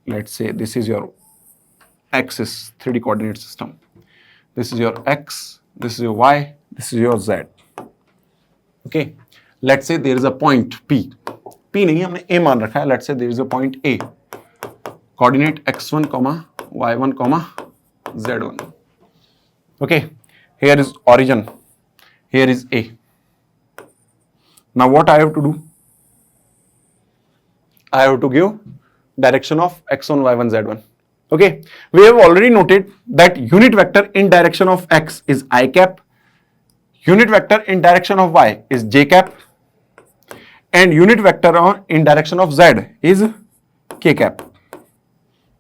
let's say this is your axis 3D coordinate system. This is your x, this is your y, this is your z. Okay, let's say there is a point P. P नहीं, हमने A मान रखा है. Let's say there is a point A, coordinate x1, y1, z1. Okay, here is origin, here is A. Now what I have to do? I have to give direction of x1, y1, z1. Okay, we have already noted that unit vector in direction of x is I cap, unit vector in direction of y is j cap, and unit vector in direction of z is k cap.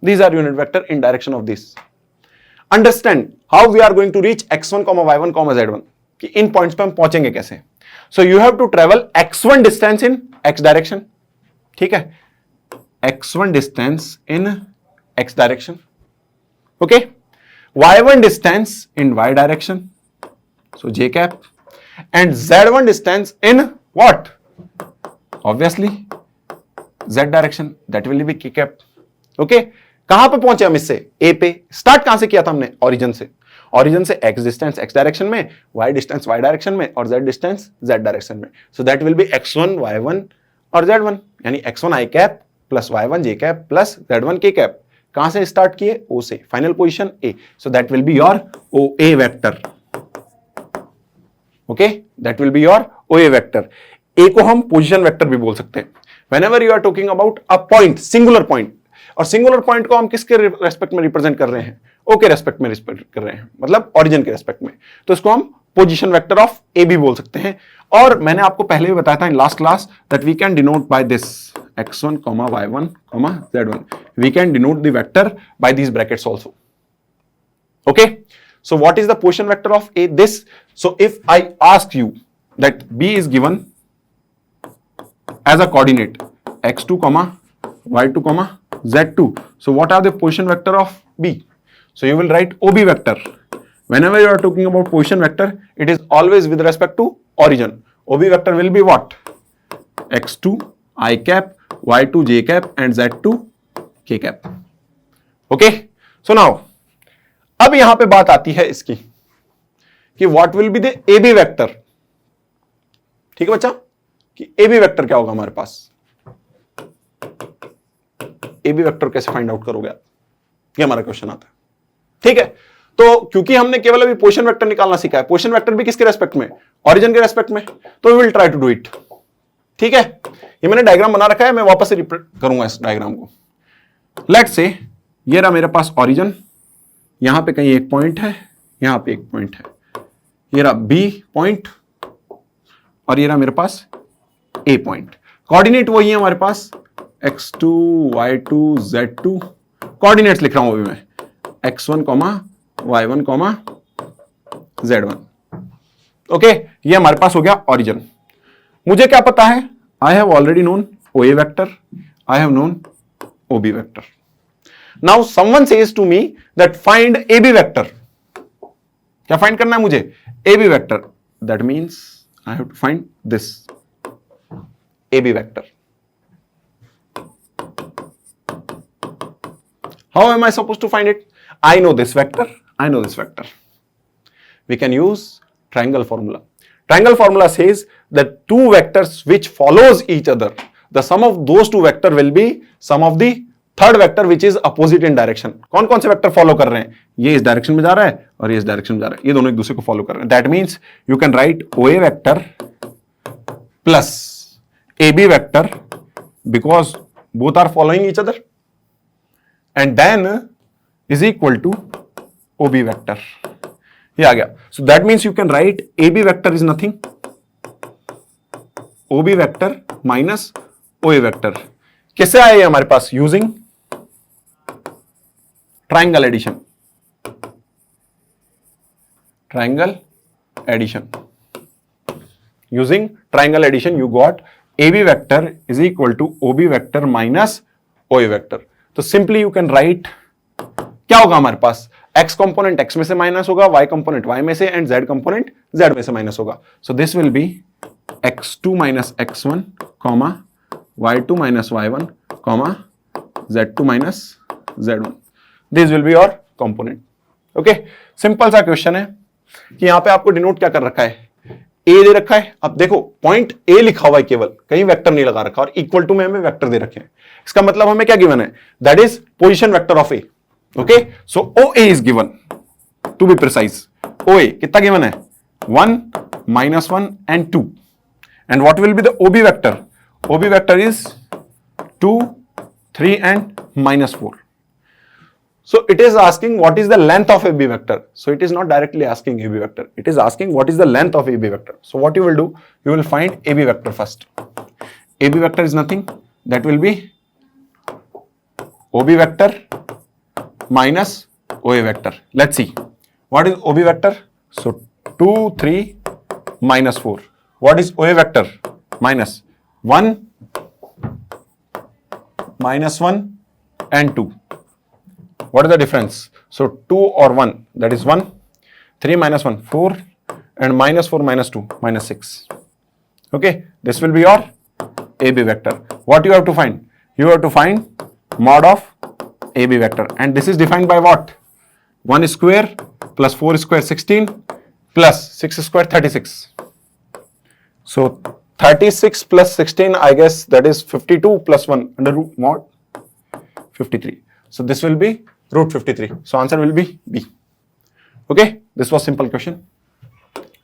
These are unit vector in direction of this. Understand how we are going to reach x1, y1, z1, कि इन points पे हम पहुंचेंगे कैसे. So you have to travel x1 distance in x direction, ठीक है, x1 distance in x direction, okay, y1 distance in y direction, so j cap, and z1 distance in what? Obviously z direction, that will be k cap. Okay, कहां पे पहुंचे हम इससे? a पे। Start कहां से किया था हमने? ओरिजिन से। ओरिजिन से x डिस्टेंस x डायरेक्शन में, y डिस्टेंस y डायरेक्शन में और z डिस्टेंस z डायरेक्शन में। सो that will B x1 y1 और z1, यानी x1 i cap plus y1 j cap plus z1 k cap. कहां से स्टार्ट किए? o से। Final position a, so that will be your oa vector. Okay, that will be your OA vector. A को हम position vector भी बोल सकते हैं। Whenever you are talking about a point, singular point, और singular point को हम किसके रेस्पेक्ट में रिप्रेजेंट कर रहे हैं? ओ के रेस्पेक्ट में रिप्रेजेंट कर रहे हैं, मतलब ओरिजिन के रेस्पेक्ट में, तो इसको हम पोजीशन वेक्टर ऑफ ए भी बोल सकते हैं। और मैंने आपको पहले भी बताया था in last class that we can denote by this x1, y1, z1, we can denote the vector by these brackets also. Okay, so what is the position vector of A? This. So if I ask you that B is given as a coordinate x2, y2, z2. So what are the position vector of B? So you will write OB vector. Whenever you are talking about position vector, it is always with respect to origin. OB vector will be what? x2 I cap, y2 j cap and z2 k cap. Okay. So now अब यहां पे बात आती है इसकी कि what will be the A B vector. ठीक है बच्चा, कि ए बी वेक्टर क्या होगा हमारे पास? ए बी वेक्टर कैसे फाइंड आउट करोगे आप, ये हमारा क्वेश्चन आता है। ठीक है, तो क्योंकि हमने केवल अभी पोजीशन वेक्टर निकालना सीखा है, पोजीशन वेक्टर भी किसके रेस्पेक्ट में? ओरिजिन के रेस्पेक्ट में, तो we will try to do it. ठीक है, ये मैंने डायग्राम बना रखा है, मैं वापस से रिपीट करूंगा इस डायग्राम को। लेट्स से ये रहा मेरे पास ओरिजिन, यहां पे कहीं एक पॉइंट है, यहां पे एक पॉइंट है, ये रहा बी पॉइंट और ये रहा मेरे पास ए पॉइंट। कोऑर्डिनेट वही है हमारे पास x2 y2 z2, कोऑर्डिनेट्स लिख रहा हूं अभी मैं x1, y1, z1। ओके, ये हमारे पास हो गया ओरिजिन। मुझे क्या पता है? I have already known OA vector, I have known OB vector. Now someone says to me that find AB vector. क्या फाइंड करना है मुझे? AB vector. That means I have to find this AB vector. How am I supposed to find it? I know this vector. I know this vector. We can use triangle formula. Triangle formula says that two vectors which follows each other, the sum of those two vector will be sum of the third vector which is opposite in direction. कौन कौन से vector follow कर रहे हैं? ये इस direction में जा रहा है और ये इस डायरेक्शन में जा रहा है, ये दोनों एक दूसरे को फॉलो कर रहे हैं। That means you can write OA vector plus AB vector because both are following each other and then is equal to OB vector. ये आ गया। So that means you can write AB vector is nothing, OB vector minus OA vector. कैसे आए हमारे पास? Using triangle addition. Triangle addition, using triangle addition you got AB vector is equal to OB vector minus OA vector. तो simply you can right, क्या होगा हमारे पास? x component x में से माइनस होगा, y कंपोनेंट y में से and z component z में से माइनस होगा। सो this will B x2 minus x1, y2 minus y1, z2 minus z1। This will be your component. Okay, simple सा question है कि यहां पे आपको डिनोट क्या कर रखा है? ए दे रखा है। अब देखो पॉइंट ए लिखा हुआ है, केवल कहीं वेक्टर नहीं लगा रखा, और इक्वल टू में हमें वेक्टर दे रखे हैं। इसका मतलब हमें क्या गिवन है? That is position vector of A. Okay, so OA is given, to be precise OA कितना गिवन है? 1, -1 and 2। And what will be the OB vector? OB vector is 2, 3 and -4. So it is asking what is the length of AB vector. So it is not directly asking AB vector. It is asking what is the length of AB vector. So what you will do? You will find AB vector first. AB vector is nothing. That will be OB vector minus OA vector. Let's see. What is OB vector? So 2, 3, -4. What is OA vector? -1, -1 and 2. What is the difference? So 2 or 1, that is 1. 3 minus 1, 4, and -4 minus 2, -6. Okay, this will be your AB vector. What you have to find? You have to find mod of AB vector, and this is defined by what? 1 square plus 4 square 16 plus 6 square 36. So 36 plus 16, I guess that is 52 plus 1 under root mod 53. So this will be root 53. So answer will be B. Okay, this was simple question.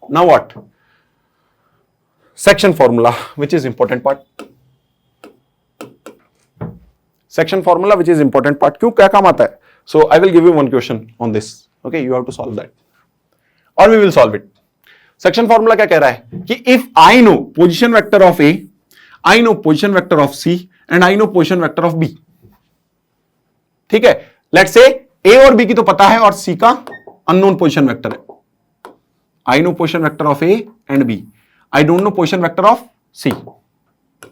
Now what? Section formula, which is important part. Section formula, which is important part. क्यों, क्या काम आता है? So I will give you one question on this. Okay, you have to solve that, or we will solve it. Section formula क्या कह रहा है कि if I know position vector of A, I know position vector of C, and I know position vector of B. ठीक है, let's say A और B की तो पता है और C का unknown position vector है. I know position vector of A and B. I don't know position vector of C.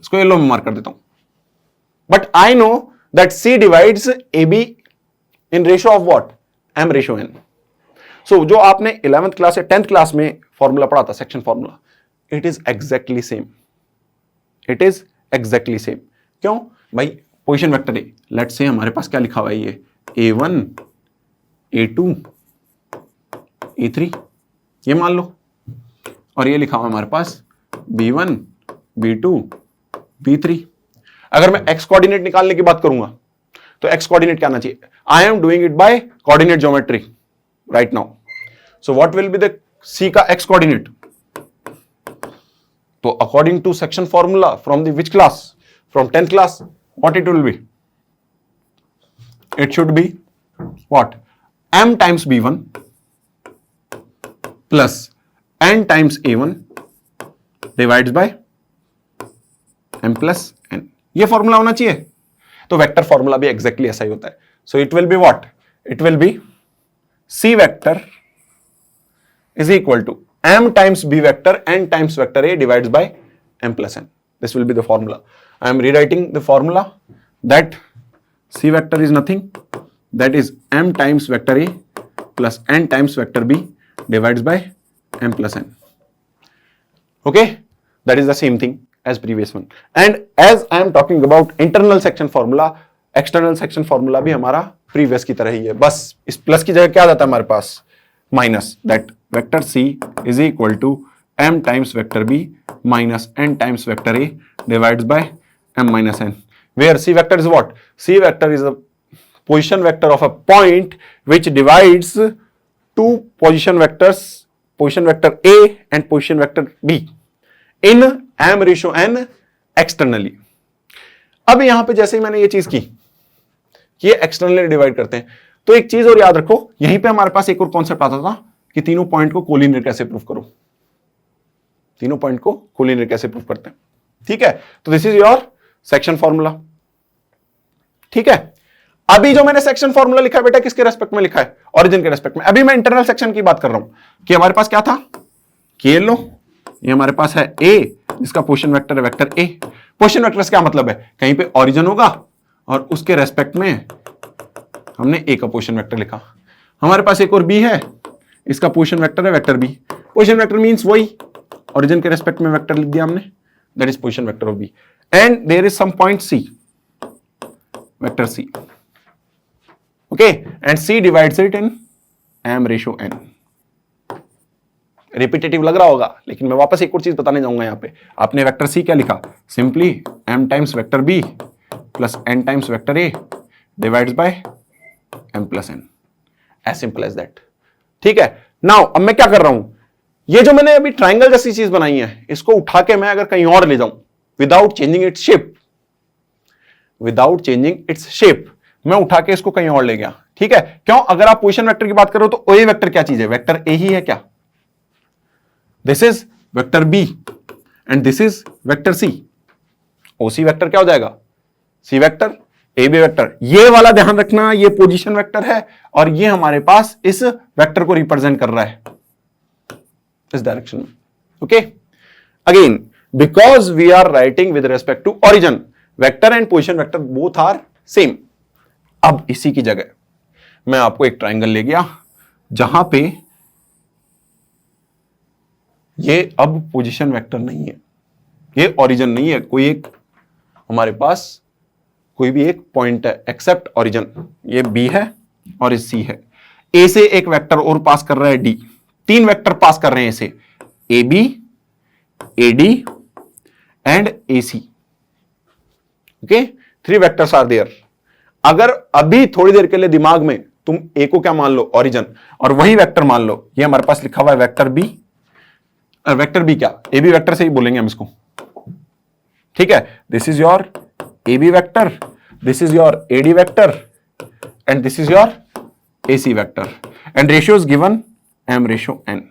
इसको येलो में मार्क कर देता हूं. But I know that C divides AB in ratio of what? M ratio N. So जो आपने 11th class या 10th class में formula पढ़ा था, section formula, it is exactly same. It is exactly same. क्यों भाई? Position vector A, let's say हमारे पास क्या लिखा हुआ है, ये A1, A2, A3, ये मान लो, और ये लिखा हुआ है हमारे पास B1, B2, B3. अगर मैं एक्स कोऑर्डिनेट निकालने की बात करूंगा तो एक्स कोऑर्डिनेट क्या आना चाहिए? I am doing it by coordinate geometry right now. So what will be the C का एक्स कोऑर्डिनेट? तो according to section formula from the which class? From 10th class. What it will be? It should be what? m times b1 plus n times a1 divides by m plus n. ये formula होना चाहिए. तो vector formula भी exactly ऐसा ही होता है. So it will be what? It will B c vector is equal to m times b vector n times vector a divides by m plus n. This will be the formula. I am rewriting the formula that c vector is nothing, that is m times vector a plus n times vector b divides by m plus n. Okay, that is the same thing as previous one. And as I am talking about internal section formula, external section formula भी हमारा previous की तरह ही है. बस इस plus की जगह क्या आ जाता है हमारे पास? Minus. That vector C is equal to m times vector B minus n times vector A divides by m minus n. Where C vector is what? C vector is a position vector of a point which divides two position vectors, position vector A and position vector B in m ratio n externally. अब यहां पे जैसे ही मैंने ये चीज की कि ये एक्सटर्नली डिवाइड करते हैं, तो एक चीज और याद रखो, यहीं पे हमारे पास एक और कॉन्सेप्ट आता था कि तीनों पॉइंट को कोलिनियर कैसे प्रूव करो. तीनों पॉइंट को कोलिनियर कैसे प्रूव करते हैं. ठीक है, तो this is your section formula. ठीक है, अभी जो मैंने सेक्शन फॉर्मूला लिखा है बेटा किसके रेस्पेक्ट में लिखा है? ओरिजिन के रेस्पेक्ट में. अभी मैं इंटरनल सेक्शन की बात कर रहा हूं कि हमारे पास क्या था कि लो ये हमारे पास है A, इसका पोजीशन वेक्टर है वेक्टर A. पोजीशन वेक्टर क्या मतलब है? कहीं पे ओरिजिन होगा और उसके रेस्पेक्ट में हमने A का पोजीशन वेक्टर लिखा. हमारे पास एक और B है, इसका पोजीशन वेक्टर है vector B. Position vector means वही ओरिजिन के रेस्पेक्ट में वेक्टर लिख दिया हमने, that is position vector of B. And there is some point C, vector C. Okay, and C divides it in m ratio n. Repetitive लग रहा होगा, लेकिन मैं वापस एक और चीज बताने जाऊंगा. यहां पे आपने वेक्टर C क्या लिखा? Simply m times vector B plus n times vector A divides by m plus n. As simple as that. ठीक है, नाउ अब मैं क्या कर रहा हूं, ये जो मैंने अभी ट्राइंगल जैसी चीज बनाई है, इसको उठा के मैं अगर कहीं और ले जाऊं without changing its shape, without changing its shape, मैं उठा के इसको कहीं और ले गया. ठीक है, क्यों? अगर आप पोजीशन वेक्टर की बात करो तो ओ वेक्टर क्या चीज है? वेक्टर ए ही है क्या? This is vector B and this is vector C. OC vector क्या हो जाएगा? C vector, A B vector. ये वाला ध्यान रखना, ये पोजीशन वेक्टर है और ये हमारे पास इस वेक्टर को रिप्रेजेंट कर रहा है इस डायरेक्शन में. Okay, again because we are writing with respect to origin, vector and position vector both are same. अब इसी की जगह मैं आपको एक ट्राइंगल ले गया जहां पे ये अब पोजीशन वेक्टर नहीं है, ये ओरिजिन नहीं है, कोई एक हमारे पास कोई भी एक पॉइंट है एक्सेप्ट ओरिजिन, ये बी है और ये सी है। ए से एक वेक्टर और पास कर रहा है डी, तीन वेक्टर पास कर रहे हैं इसे, A B, A D and A C. Okay, three vectors are there. अगर अभी थोड़ी देर के लिए दिमाग में तुम ए को क्या मान लो, ओरिजिन, और वही वेक्टर मान लो, ये हमारे पास लिखा हुआ है वेक्टर बी, वेक्टर बी क्या, ए बी वेक्टर से ही बोलेंगे हम इसको, ठीक है। This is your A B vector, this is your A D vector and this is your A C vector and ratio is given m ratio n.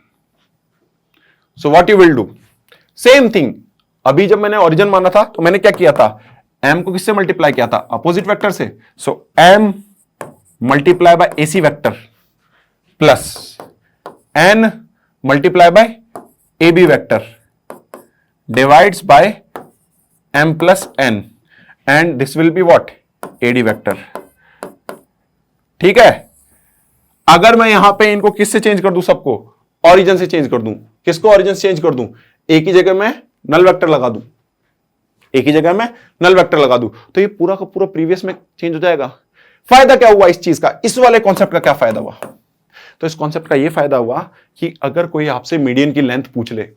So what you will do, same thing. अभी जब मैंने origin माना था तो मैंने क्या किया था, m को किससे मल्टीप्लाई किया था, अपोजिट वेक्टर से। So m multiply by AC vector plus n multiply by A B vector divides by m plus n and this will be what, A D vector. ठीक है, अगर मैं यहां पे इनको किससे चेंज कर दूं, सबको ओरिजिन से चेंज कर दूं, किसको ओरिजिन से चेंज कर दूं, एक ही जगह मैं नल वेक्टर लगा दूं, एक ही जगह में नल वेक्टर लगा दूं, तो ये पूरा का पूरा प्रीवियस में चेंज हो जाएगा। फायदा क्या हुआ इस चीज का, इस वाले कॉन्सेप्ट का क्या फायदा हुआ, तो इस कॉन्सेप्ट का ये फायदा हुआ कि अगर कोई आपसे मीडियन की लेंथ पूछ ले,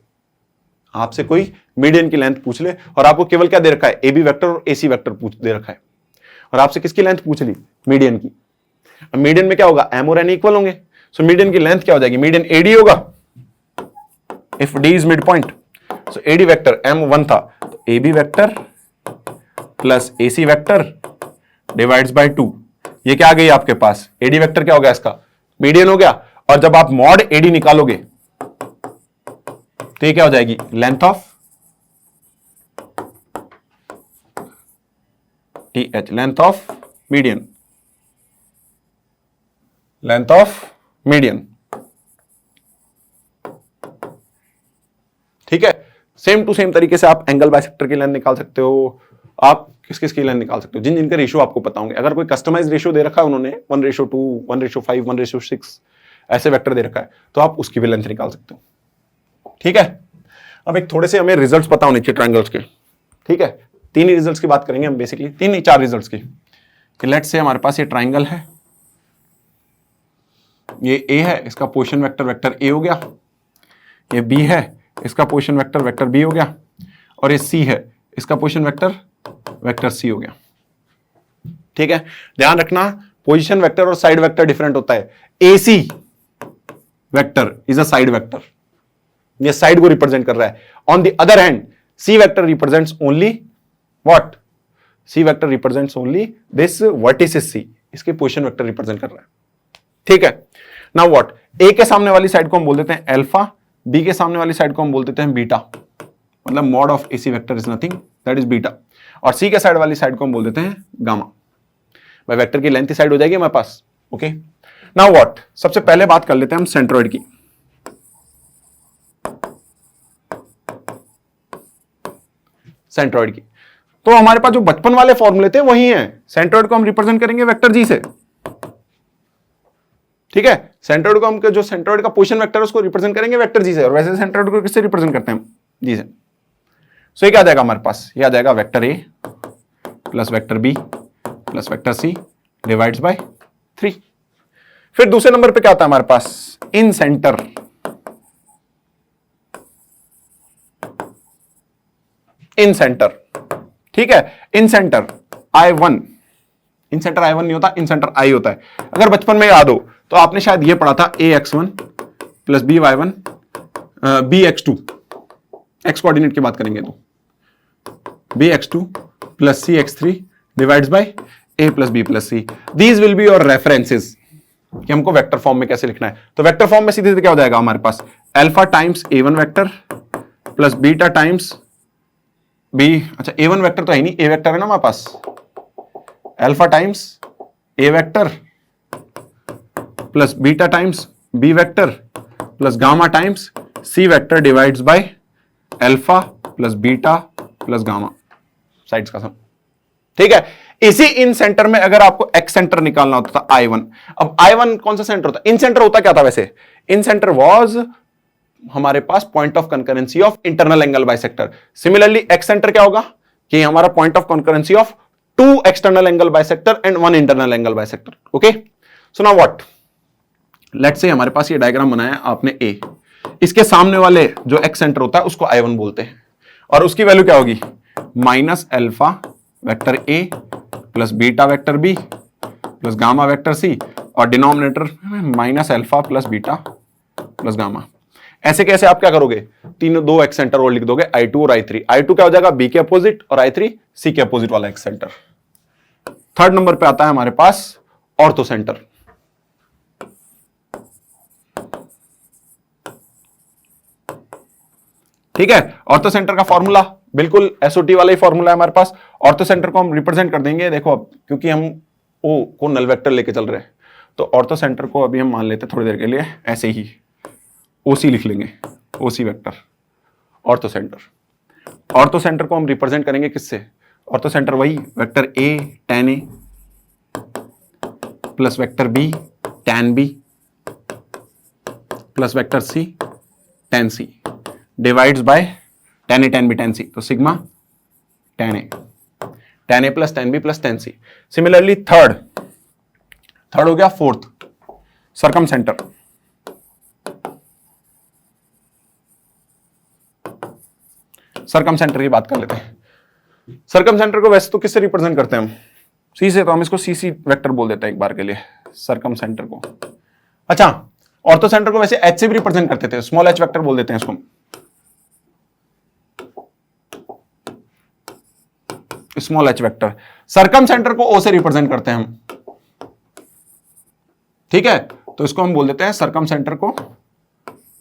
आपसे कोई मीडियन की लेंथ पूछ ले और आपको केवल क्या दे रखा है, ए बी वेक्टर और ए सी वेक्टर पूछ दे रखा है, और आपसे किसकी लेंथ पूछ ली, मीडियन की। अब मीडियन में क्या होगा, एम और एन इक्वल होंगे, सो मीडियन की लेंथ क्या हो जाएगी, मीडियन ए डी होगा, if D is mid point. So A D vector m 1 था, तो A B vector plus A C vector divides by 2, ये क्या आ गई आपके पास, ए डी वेक्टर क्या हो गया, इसका मीडियन हो गया। और जब आप मॉड ए डी निकालोगे तो ये क्या हो जाएगी, length of T H, length of median, length of median. ठीक है, सेम टू सेम तरीके से आप एंगल बाइसेक्टर की लेंथ निकाल सकते हो, आप किस किस की लेंथ निकाल सकते हो, जिन जिनके रेशियो आपको पता होंगे। अगर कोई कस्टमाइज रेशियो दे रखा है उन्होंने 1:2, 1:5, 1:6 ऐसे वेक्टर दे रखा है, तो आप उसकी भी लेंथ निकाल सकते हो। ठीक है, अब एक थोड़े से हमें रिजल्ट्स पता होने चाहिए ट्रायंगल्स के। ठीक है, तीन ही रिजल्ट्स की बात करेंगे हम बेसिकली, तीन नहीं 4 रिजल्ट्स की। कि लेट्स से हमारे पास ये ट्राइंगल है, ये ए है, इसका पोजीशन वेक्टर वेक्टर ए हो गया, ये बी है, इसका पोजीशन वेक्टर वेक्टर बी हो गया, और ये सी है, इसका पोजीशन वेक्टर वेक्टर सी हो गया। ठीक है, ध्यान रखना पोजीशन वेक्टर और साइड वेक्टर डिफरेंट होता है। A C vector is a side vector, ये साइड को रिप्रेजेंट कर रहा है। On the other hand C vector represents only what, C vector represents only this vertices C, इसके पोजीशन वेक्टर रिप्रेजेंट कर रहा है। ठीक है, नाउ व्हाट, ए के सामने वाली साइड को हम बोल देते हैं अल्फा, बी के सामने वाली साइड को हम बोल देते हैं बीटा, मतलब mod of A C vector is nothing that is beta, और सी के साइड वाली साइड को हम बोल देते हैं गामा। भाई वेक्टर की लेंथ ही साइड हो जाएगी हमारे पास। ओके, नाउ व्हाट, सबसे पहले बात कर लेते हैं हम सेंट्रोइड की। सेंट्रोइड की तो हमारे पास जो बचपन वाले फॉर्मूले थे वही हैं। सेंट्रोइड को हम रिप्रेजेंट करेंगे वेक्टर जी से। ठीक है, सेंट्रोइड को हम जो सेंट्रोइड का पोजीशन वेक्टर है उसको रिप्रेजेंट करेंगे वेक्टर जी से, और वैसे सेंट्रोइड को किससे रिप्रेजेंट करते हैं हम, जी से। सो ये क्या आ जाएगा हमारे पास, ये आ जाएगा vector A plus vector B plus vector C divides by 3। फिर दूसरे नंबर पे क्या आता है हमारे पास, इन सेंटर, इन सेंटर। ठीक है, इन सेंटर I1, इन सेंटर I1 नहीं होता, इन सेंटर I होता है। अगर बचपन में याद हो तो आपने शायद ये पढ़ा था AX1 plus BY1 BX2, x coordinate की बात करेंगे तो BX2 plus CX3 divides bye A plus B plus C। These will be your references कि हमको वेक्टर फॉर्म में कैसे लिखना है। तो वेक्टर फॉर्म में सीधे सीधे क्या हो जाएगा हमारे पास, alpha times A1 vector plus beta times B, अच्छा A1 वेक्टर तो है नहीं, A वेक्टर है ना हमारे पास, alpha times A vector plus beta times B vector plus gamma times C vector divides by alpha plus beta plus gamma, sides का sum. ठीक है। इसी इन सेंटर में अगर आपको एक्स सेंटर निकालना होता था I1, अब I1 कौन सा सेंटर होता, इन सेंटर होता क्या था वैसे, इन सेंटर वाज हमारे पास point of concurrency of internal angle bisector. Similarly excentre क्या होगा कि हमारा point of concurrency of 2 external angle bisector and 1 internal angle bisector. Okay, so now what, let's say हमारे पास ये डायग्राम बनाया आपने ए, इसके सामने वाले जो एक्स सेंटर होता है उसको I1 बोलते हैं, और उसकी वैल्यू क्या होगी, minus alpha vector A plus beta vector B plus gamma vector C, और denominator minus alpha plus beta plus gamma. ऐसे कैसे आप क्या करोगे, तीनों 2 एक्स सेंटर और लिख दोगे, I2 और I3। I2 क्या हो जाएगा, बी के अपोजिट, और I3 सी के अपोजिट वाला एक्स सेंटर। थर्ड नंबर पे आता है हमारे पास ऑर्थो सेंटर। ठीक है, ऑर्थो सेंटर का फॉर्मूला बिल्कुल एसओटी वाला ही फॉर्मूला है हमारे पास। ऑर्थो सेंटर को हम रिप्रेजेंट कर देंगे, देखो अब क्योंकि हम ओ को नल वेक्टर लेके चल रहे हैं, तो ऑर्थो सेंटर को अभी हम मान लेते हैं थोड़ी देर के लिए ऐसे ही, ओसी लिख लेंगे, OC vector orthocentre. Orthocentre को हम रिप्रेजेंट करेंगे किससे, ऑर्थो सेंटर वही vector A tan A plus vector B tan B plus vector C tan C divides by tan A tan B tan C, तो sigma tan A plus tan B plus tan C. Similarly third हो गया, fourth circumcentre. Circumcentre की बात कर लेते हैं। सरकम centre को वैसे तो किससे रिप्रेजेंट करते हैं हम, सी से, तो हम इसको सी वेक्टर बोल देते हैं एक बार के लिए सरकम सेंटर को। अच्छा, ऑर्थो सेंटर को वैसे एच से भी रिप्रेजेंट करते थे, स्मॉल एच वेक्टर बोल देते हैं इसको, स्मॉल एच वेक्टर। सरकम सेंटर को ओ से रिप्रेजेंट करते हैं हम, ठीक है, तो इसको हम बोल देते हैं सरकम सेंटर को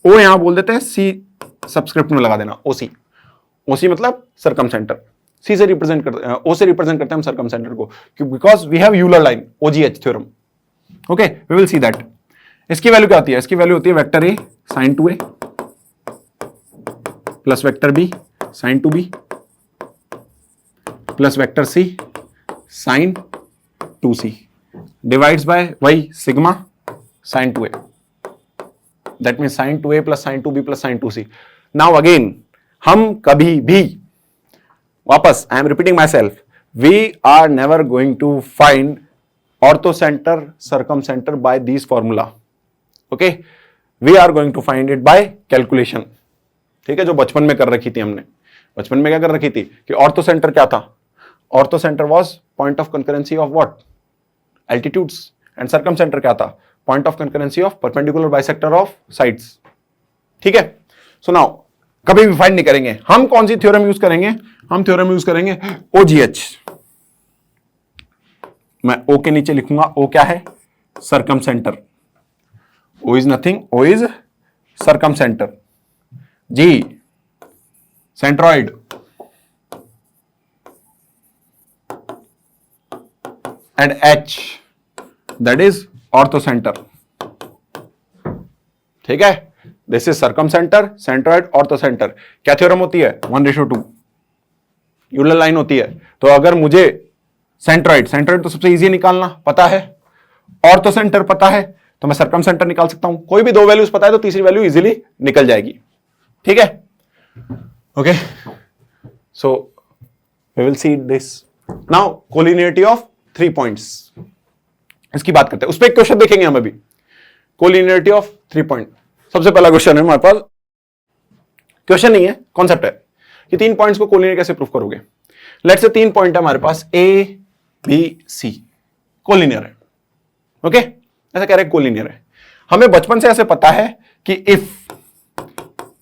ओ, यहां बोल देते हैं सी सबस्क्रिप्ट में लगा देना, ओसी। ओसी मतलब सरकम सेंटर, सी से रिप्रेजेंट करते हैं, ओ से रिप्रेजेंट करते हैं हम सरकम सेंटर को, because we have Euler line, OGH theorem. Okay, we will see that. इसकी वैल्यू क्या होती है, इसकी वैल्यू होती है vector A sine 2a plus vector B sine 2b plus vector C sine 2c divides by वही sigma sine 2a, that mean sine 2a plus sine 2b plus sine 2c। Now again हम कभी भी वापस, I am repeating my self, we are never going to find orthocentre circumcentre by this formula. Okay, we are going to find it by calculation. ठीक है, जो बचपन में कर रखी थी हमने, बचपन में क्या कर रखी थी कि ऑर्थो सेंटर क्या था, orthocentre was point of concurrency of what, altitudes, and circumcentre क्या था, point of concurrency of perpendicular bisector of sides. ठीक है, सो नाउ कभी भी फाइंड नहीं करेंगे हम, कौन सी थ्योरम यूज करेंगे, हम थ्योरम यूज करेंगे ओजीएच। मैं ओ के नीचे लिखूंगा, ओ क्या है, circumcentre, O is nothing, O is circumcentre, G centroid, and H that is orthocentre. ठीक है, this is circumcentre, centroid, orthocentre. क्या थ्योरम होती है, 1:2 यूलर लाइन होती है। तो अगर मुझे सेंट्रॉइड तो सबसे इजी निकालना पता है, ऑर्थो सेंटर पता है, तो मैं सरकम सेंटर निकाल सकता हूं। कोई भी 2 वैल्यूज पता है तो तीसरी वैल्यू इजीली निकल जाएगी। ठीक है, okay, so we will see this now, collinearity of 3 points, इसकी बात करते हैं। उस पर एक क्वेश्चन देखेंगे हम अभी, कोलिनियरिटी ऑफ 3 पॉइंट। सबसे पहला क्वेश्चन है हमारे पास, क्वेश्चन नहीं है, कॉन्सेप्ट है कि 3 पॉइंट्स को कोलिनियर कैसे प्रूफ करोगे। लेट्स से 3 पॉइंट है हमारे पास, ए बी सी, कोलिनियर है। ओके, ऐसा कह रहे हैं कोलिनियर है। हमें बचपन से ऐसे पता है कि if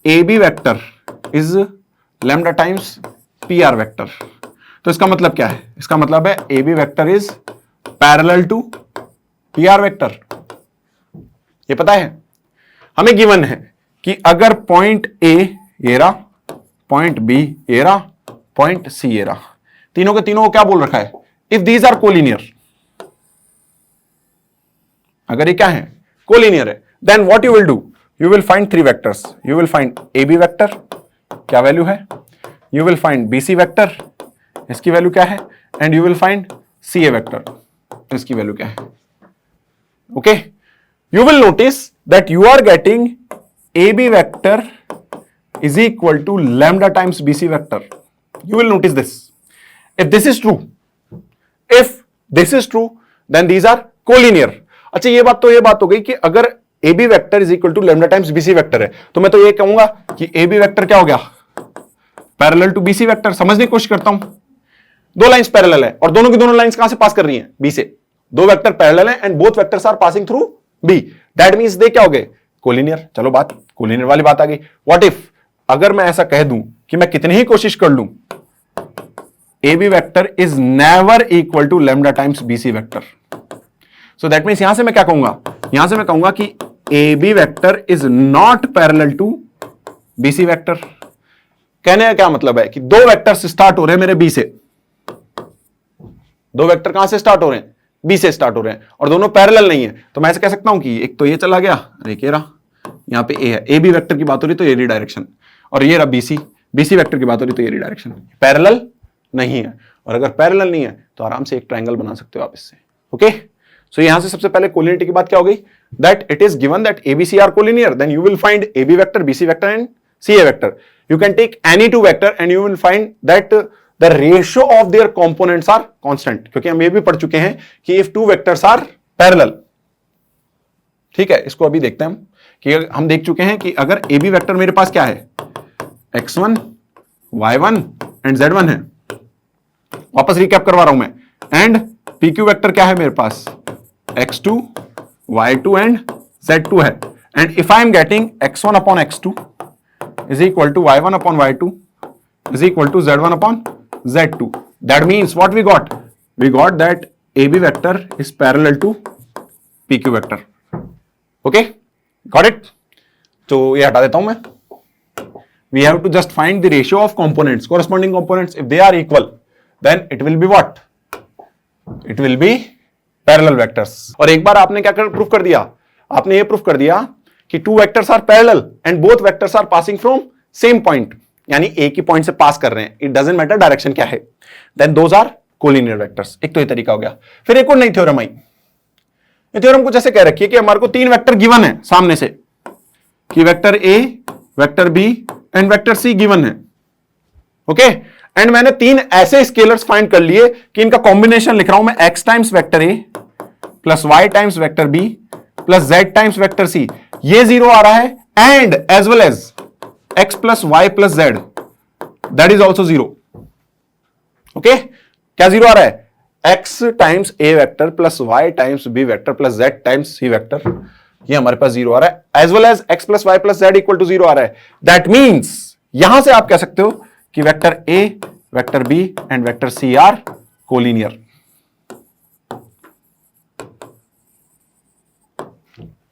A B vector is lambda times P R vector, तो इसका मतलब क्या है, इसका मतलब है A B vector is parallel to P R vector. ये पता है हमें, गिवन है कि अगर पॉइंट ए ये रहा, पॉइंट बी ये रहा, पॉइंट सी ये रहा, तीनों के तीनों को क्या बोल रखा है, इफ दीज आर कोलिनियर, अगर ये क्या है, कोलिनियर है, then what you will do, you will find 3 vectors. You will find A B vector, क्या वैल्यू है, you will find B C vector, इसकी वैल्यू क्या है, and you will find C A vector. इसकी value क्या है? Okay, you will notice that you are getting A B vector is equal to lambda times BC vector. You will notice this. If this is true, then these are collinear. अच्छा, ये बात हो गई कि अगर AB vector is equal to lambda times BC vector है, तो मैं तो ये कहूंगा कि AB वेक्टर क्या हो गया? Parallel to BC vector. समझने की कोशिश करता हूं, दो लाइंस पैरेलल है और दोनों की दोनों लाइंस कहां से पास कर रही हैं? B से। दो वेक्टर पैरेलल है and both vectors are passing through B। That means they क्या हो गए? कोलिनियर। चलो बात कोलिनियर वाली बात आ गई। व्हाट इफ अगर मैं ऐसा कह दूं कि मैं कितनी ही कोशिश कर लूं, A B vector is never equal to lambda times BC vector. So that means यहां से मैं क्या कहूंगा? यहां से मैं कहूंगा कि A B vector is not parallel to BC vector. कहने का क्या मतलब है कि दो वेक्टर्स स्टार्ट हो रहे हैं मेरे B से। दो वेक्टर कहां से स्टार्ट हो रहे हैं? B से स्टार्ट हो रहे हैं और दोनों पैरेलल नहीं है। तो मैं ऐसे कह सकता हूं कि एक तो ये चला गया और एक ये रहा। यहां पे A है, ए बी वेक्टर की बात हो रही तो ये डायरेक्शन, और ये रहा BC वेक्टर की बात हो रही तो ये डायरेक्शन। पैरेलल नहीं है, और अगर पैरेलल नहीं है तो आराम से एक ट्रायंगल बना सकते हो आप इससे। ओके, सो यहां से सबसे पहले कोलिनियरिटी की बात क्या हो गई? That it is given that ABC are collinear, then you will find AB vector, BC vector and CA vector. You can take any two vector and you will find that the ratio of their components are constant, क्योंकि हम ये भी पढ़ चुके हैं कि if two vectors are parallel. ठीक है, इसको अभी देखते हैं हम कि हम देख चुके हैं कि अगर AB वेक्टर मेरे पास क्या है? X1, Y1 एंड Z1 है। वापस रिकैप करवा रहा हूं मैं। एंड PQ वेक्टर क्या है मेरे पास? X2, Y2 एंड Z2 है। And if I am getting X1 upon X2 is equal to Y1 upon Y2 is equal to Z1 upon Z2, that means what we got? We got that AB vector is parallel to PQ vector. Okay, got it? तो ये हटा देता हूं मैं। We have to just find the ratio of components, corresponding components. If they are equal, then it will be what? It will be parallel vectors. और एक बार आपने क्या प्रूफ कर दिया? आपने ये प्रूफ कर दिया कि two vectors are parallel and both vectors are passing from same point. यानी एक ही पॉइंट से पास कर रहे हैं। It doesn't matter डायरेक्शन क्या है। Then those are collinear vectors. एक तो ये तरीका हो गया। फिर एक और नई थ्योरम आई। ये थ्योरम कुछ ऐसे कह रखी है कि हमारे को तीन वेक्टर गिवन है सामने से, कि vector A, vector B and vector C given है। ओके, एंड मैंने तीन ऐसे स्केलर्स फाइंड कर लिए कि इनका कॉम्बिनेशन लिख रहा हूं मैं x times vector A plus y times vector B plus z times vector C। ये जीरो आ रहा है and as well as x plus y plus z, that is also zero. Okay, क्या जीरो आ रहा है? x times A vector plus y times B vector plus z times C vector, ये हमारे पास जीरो आ रहा है। As well as x plus y plus z equal to zero आ रहा है। दैट मीन्स यहां से आप कह सकते हो कि vector A, vector B and vector C are collinear.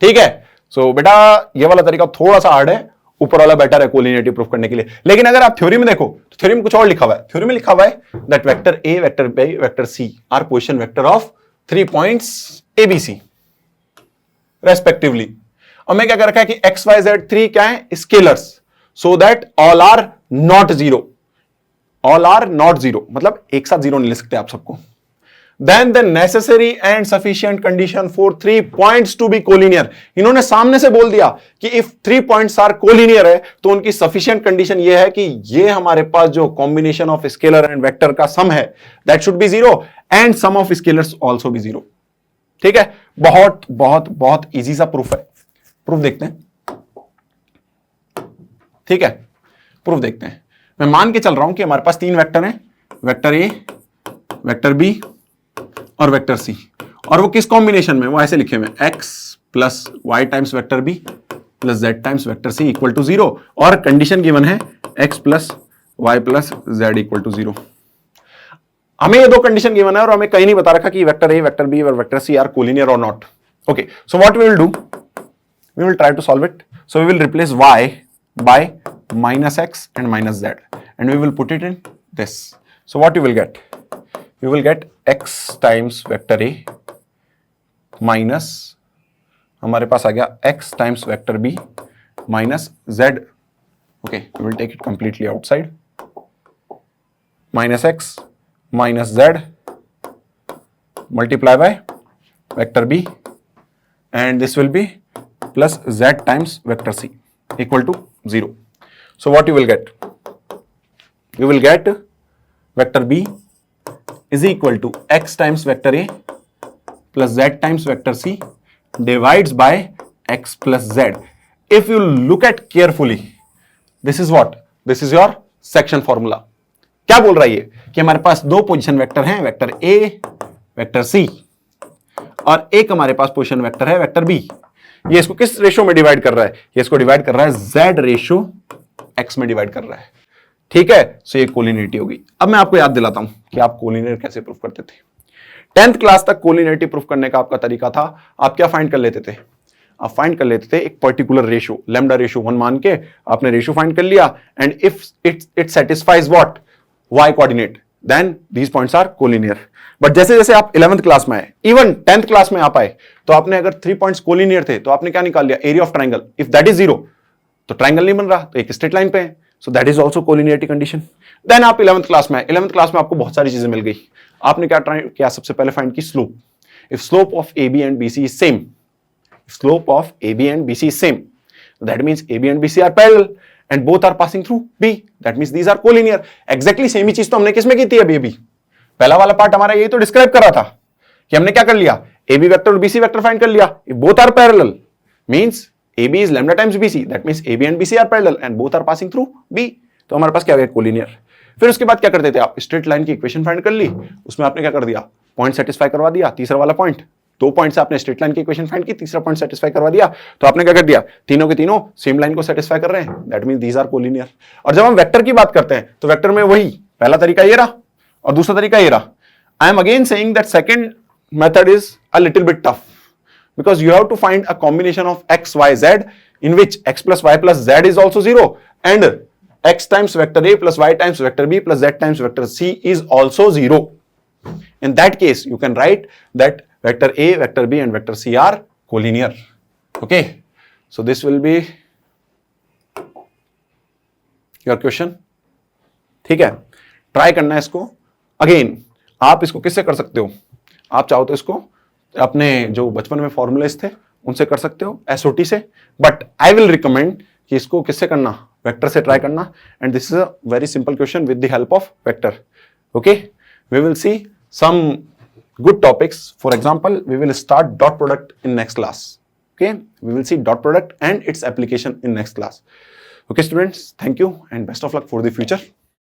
ठीक है, सो बेटा ये वाला तरीका थोड़ा सा हार्ड है, ऊपर वाला बेटर है कोलिनियरिटी प्रूफ करने के लिए। लेकिन अगर आप थ्योरी में देखो तो थ्योरी में कुछ और लिखा हुआ है। थ्योरी में लिखा हुआ है that vector A, vector B, vector C are position vector of 3 points ABC respectively. और मैं क्या कर रखा है कि x, y, z 3 क्या है? Scalars, so that all are not zero. All are not zero मतलब एक साथ जीरो नहीं ले सकते आप सबको। Then the necessary and sufficient condition for 3 points to be collinear. इन्होंने सामने से बोल दिया कि इफ 3 पॉइंट्स आर कोलिनियर है तो उनकी सफिशिएंट कंडीशन ये है कि ये हमारे पास जो combination of scalar and vector का सम है that should be zero and sum of scalars also be zero. ठीक है, बहुत बहुत बहुत इजी सा प्रूफ है। प्रूफ देखते हैं। ठीक है, प्रूफ देखते हैं। मैं मान के चल रहा हूं कि हमारे पास तीन वेक्टर हैं, वेक्टर A, वेक्टर B और वेक्टर C, और वो किस कॉम्बिनेशन में? वो ऐसे लिखे हुए x plus y times vector B plus z times vector C equal to zero, और कंडीशन गिवन है x plus y plus z equal to zero. हमें ये दो कंडीशन गिवन है और हमें कहीं नहीं बता रखा कि वेक्टर A, वेक्टर B और वेक्टर C आर कोलिनियर और not. Okay, so what we will do, we will try to solve it. So we will replace y by minus x and minus z and we will put it in this. So what you will get? You will get x times vector A minus हमारे पास आ गया x times vector B minus z. Okay, we will take it completely outside. Minus x minus z multiply by vector b, and this will be plus z times vector c equal to 0. So what you will get? You will get vector b is equal to x times vector a plus z times vector c divides by x plus z. If you look at carefully, this is what? This is your section formula. क्या बोल रहा है ये? कि हमारे पास दो position vector हैं, vector a, vector c, और एक हमारे पास पोजीशन वेक्टर है वेक्टर b. ये इसको किस रेशो में डिवाइड कर रहा है? ये इसको डिवाइड कर रहा है z रेशो x में डिवाइड कर रहा है. ठीक है, सो ये कोलिनियरिटी होगी. अब मैं आपको याद दिलाता हूं कि आप कोलिनियर कैसे प्रूफ करते थे. 10th क्लास तक कोलिनियरिटी प्रूफ करने का आपका तरीका था, आप क्या फाइंड कर लेते थे? आप फाइंड कर लेते थे एक पर्टिकुलर रेशो, लैम्डा रेशो 1 मान के आपने रेशो फाइंड कर लिया, and if it satisfies what? y coordinate, then these points are collinear. But जैसे जैसे आप 11th क्लास में आए, इवन 10th क्लास में आप आए, तो आपने अगर 3 पॉइंट्स कोलिनियर थे तो आपने क्या निकाल लिया? Area of triangle. If that is 0 तो ट्राइंगल नहीं बन रहा, तो एक स्ट्रेट लाइन पे है, so that is also collinearity condition. Then आप 11th क्लास में आए. 11th क्लास में आपको बहुत सारी चीजें मिल गई. आपने क्या ट्राई किया? सबसे पहले फाइंड की slope. If slope of AB and BC is same, slope of AB and BC is same, that means AB and BC are parallel and both are passing through B, that means these are collinear. Exactly same ही चीज तो हमने किसमें की थी अभी? पहला वाला part हमारा यही तो डिस्क्राइब कर रहा था कि हमने क्या कर लिया? AB वेक्टर और BC वेक्टर फाइंड कर लिया. If both are parallel means AB is lambda times BC, that means AB and BC are parallel and both are passing through B. तो हमारे पास क्या हो गया? कोलिनियर. फिर उसके बाद क्या करते थे आप? स्ट्रेट लाइन की इक्वेशन फाइंड कर ली, उसमें आपने क्या कर दिया? पॉइंट सेटिस्फाई करवा दिया. तीसरा वाला पॉइंट, 2 पॉइंट से आपने स्ट्रेट लाइन की इक्वेशन फाइंड की, तीसरा पॉइंट सेटिस्फाई करवा दिया, तो आपने क्या कर दिया? तीनों के तीनों सेम लाइन को सेटिस्फाई कर रहे हैं, that means these are collinear. और जब हम वेक्टर की बात करते हैं तो वेक्टर में वही पहला तरीका ये रहा और दूसरा तरीका ये रहा. I am again saying that second method is a little bit tough because you have to find a combination of x, y, z in which x plus y plus z is also 0 and x times vector a plus y times vector b plus z times vector c is also 0. In that case, you can write that vector a, vector b and vector c are collinear. Okay, so this will be your question. ठीक है, try करना है इसको. Again आप इसको किससे कर सकते हो? आप चाहो तो इसको अपने जो बचपन में फॉर्मूलेस थे उनसे कर सकते हो, एसओटी से, बट आई विल रिकमेंड कि इसको किससे करना? वेक्टर से ट्राई करना. And this is a very simple question with the help of vector. Okay, we will see some good topics. For example, we will start dot product in next class. Okay, we will see dot product and its application in next class. Okay students, thank you and best of luck for the future.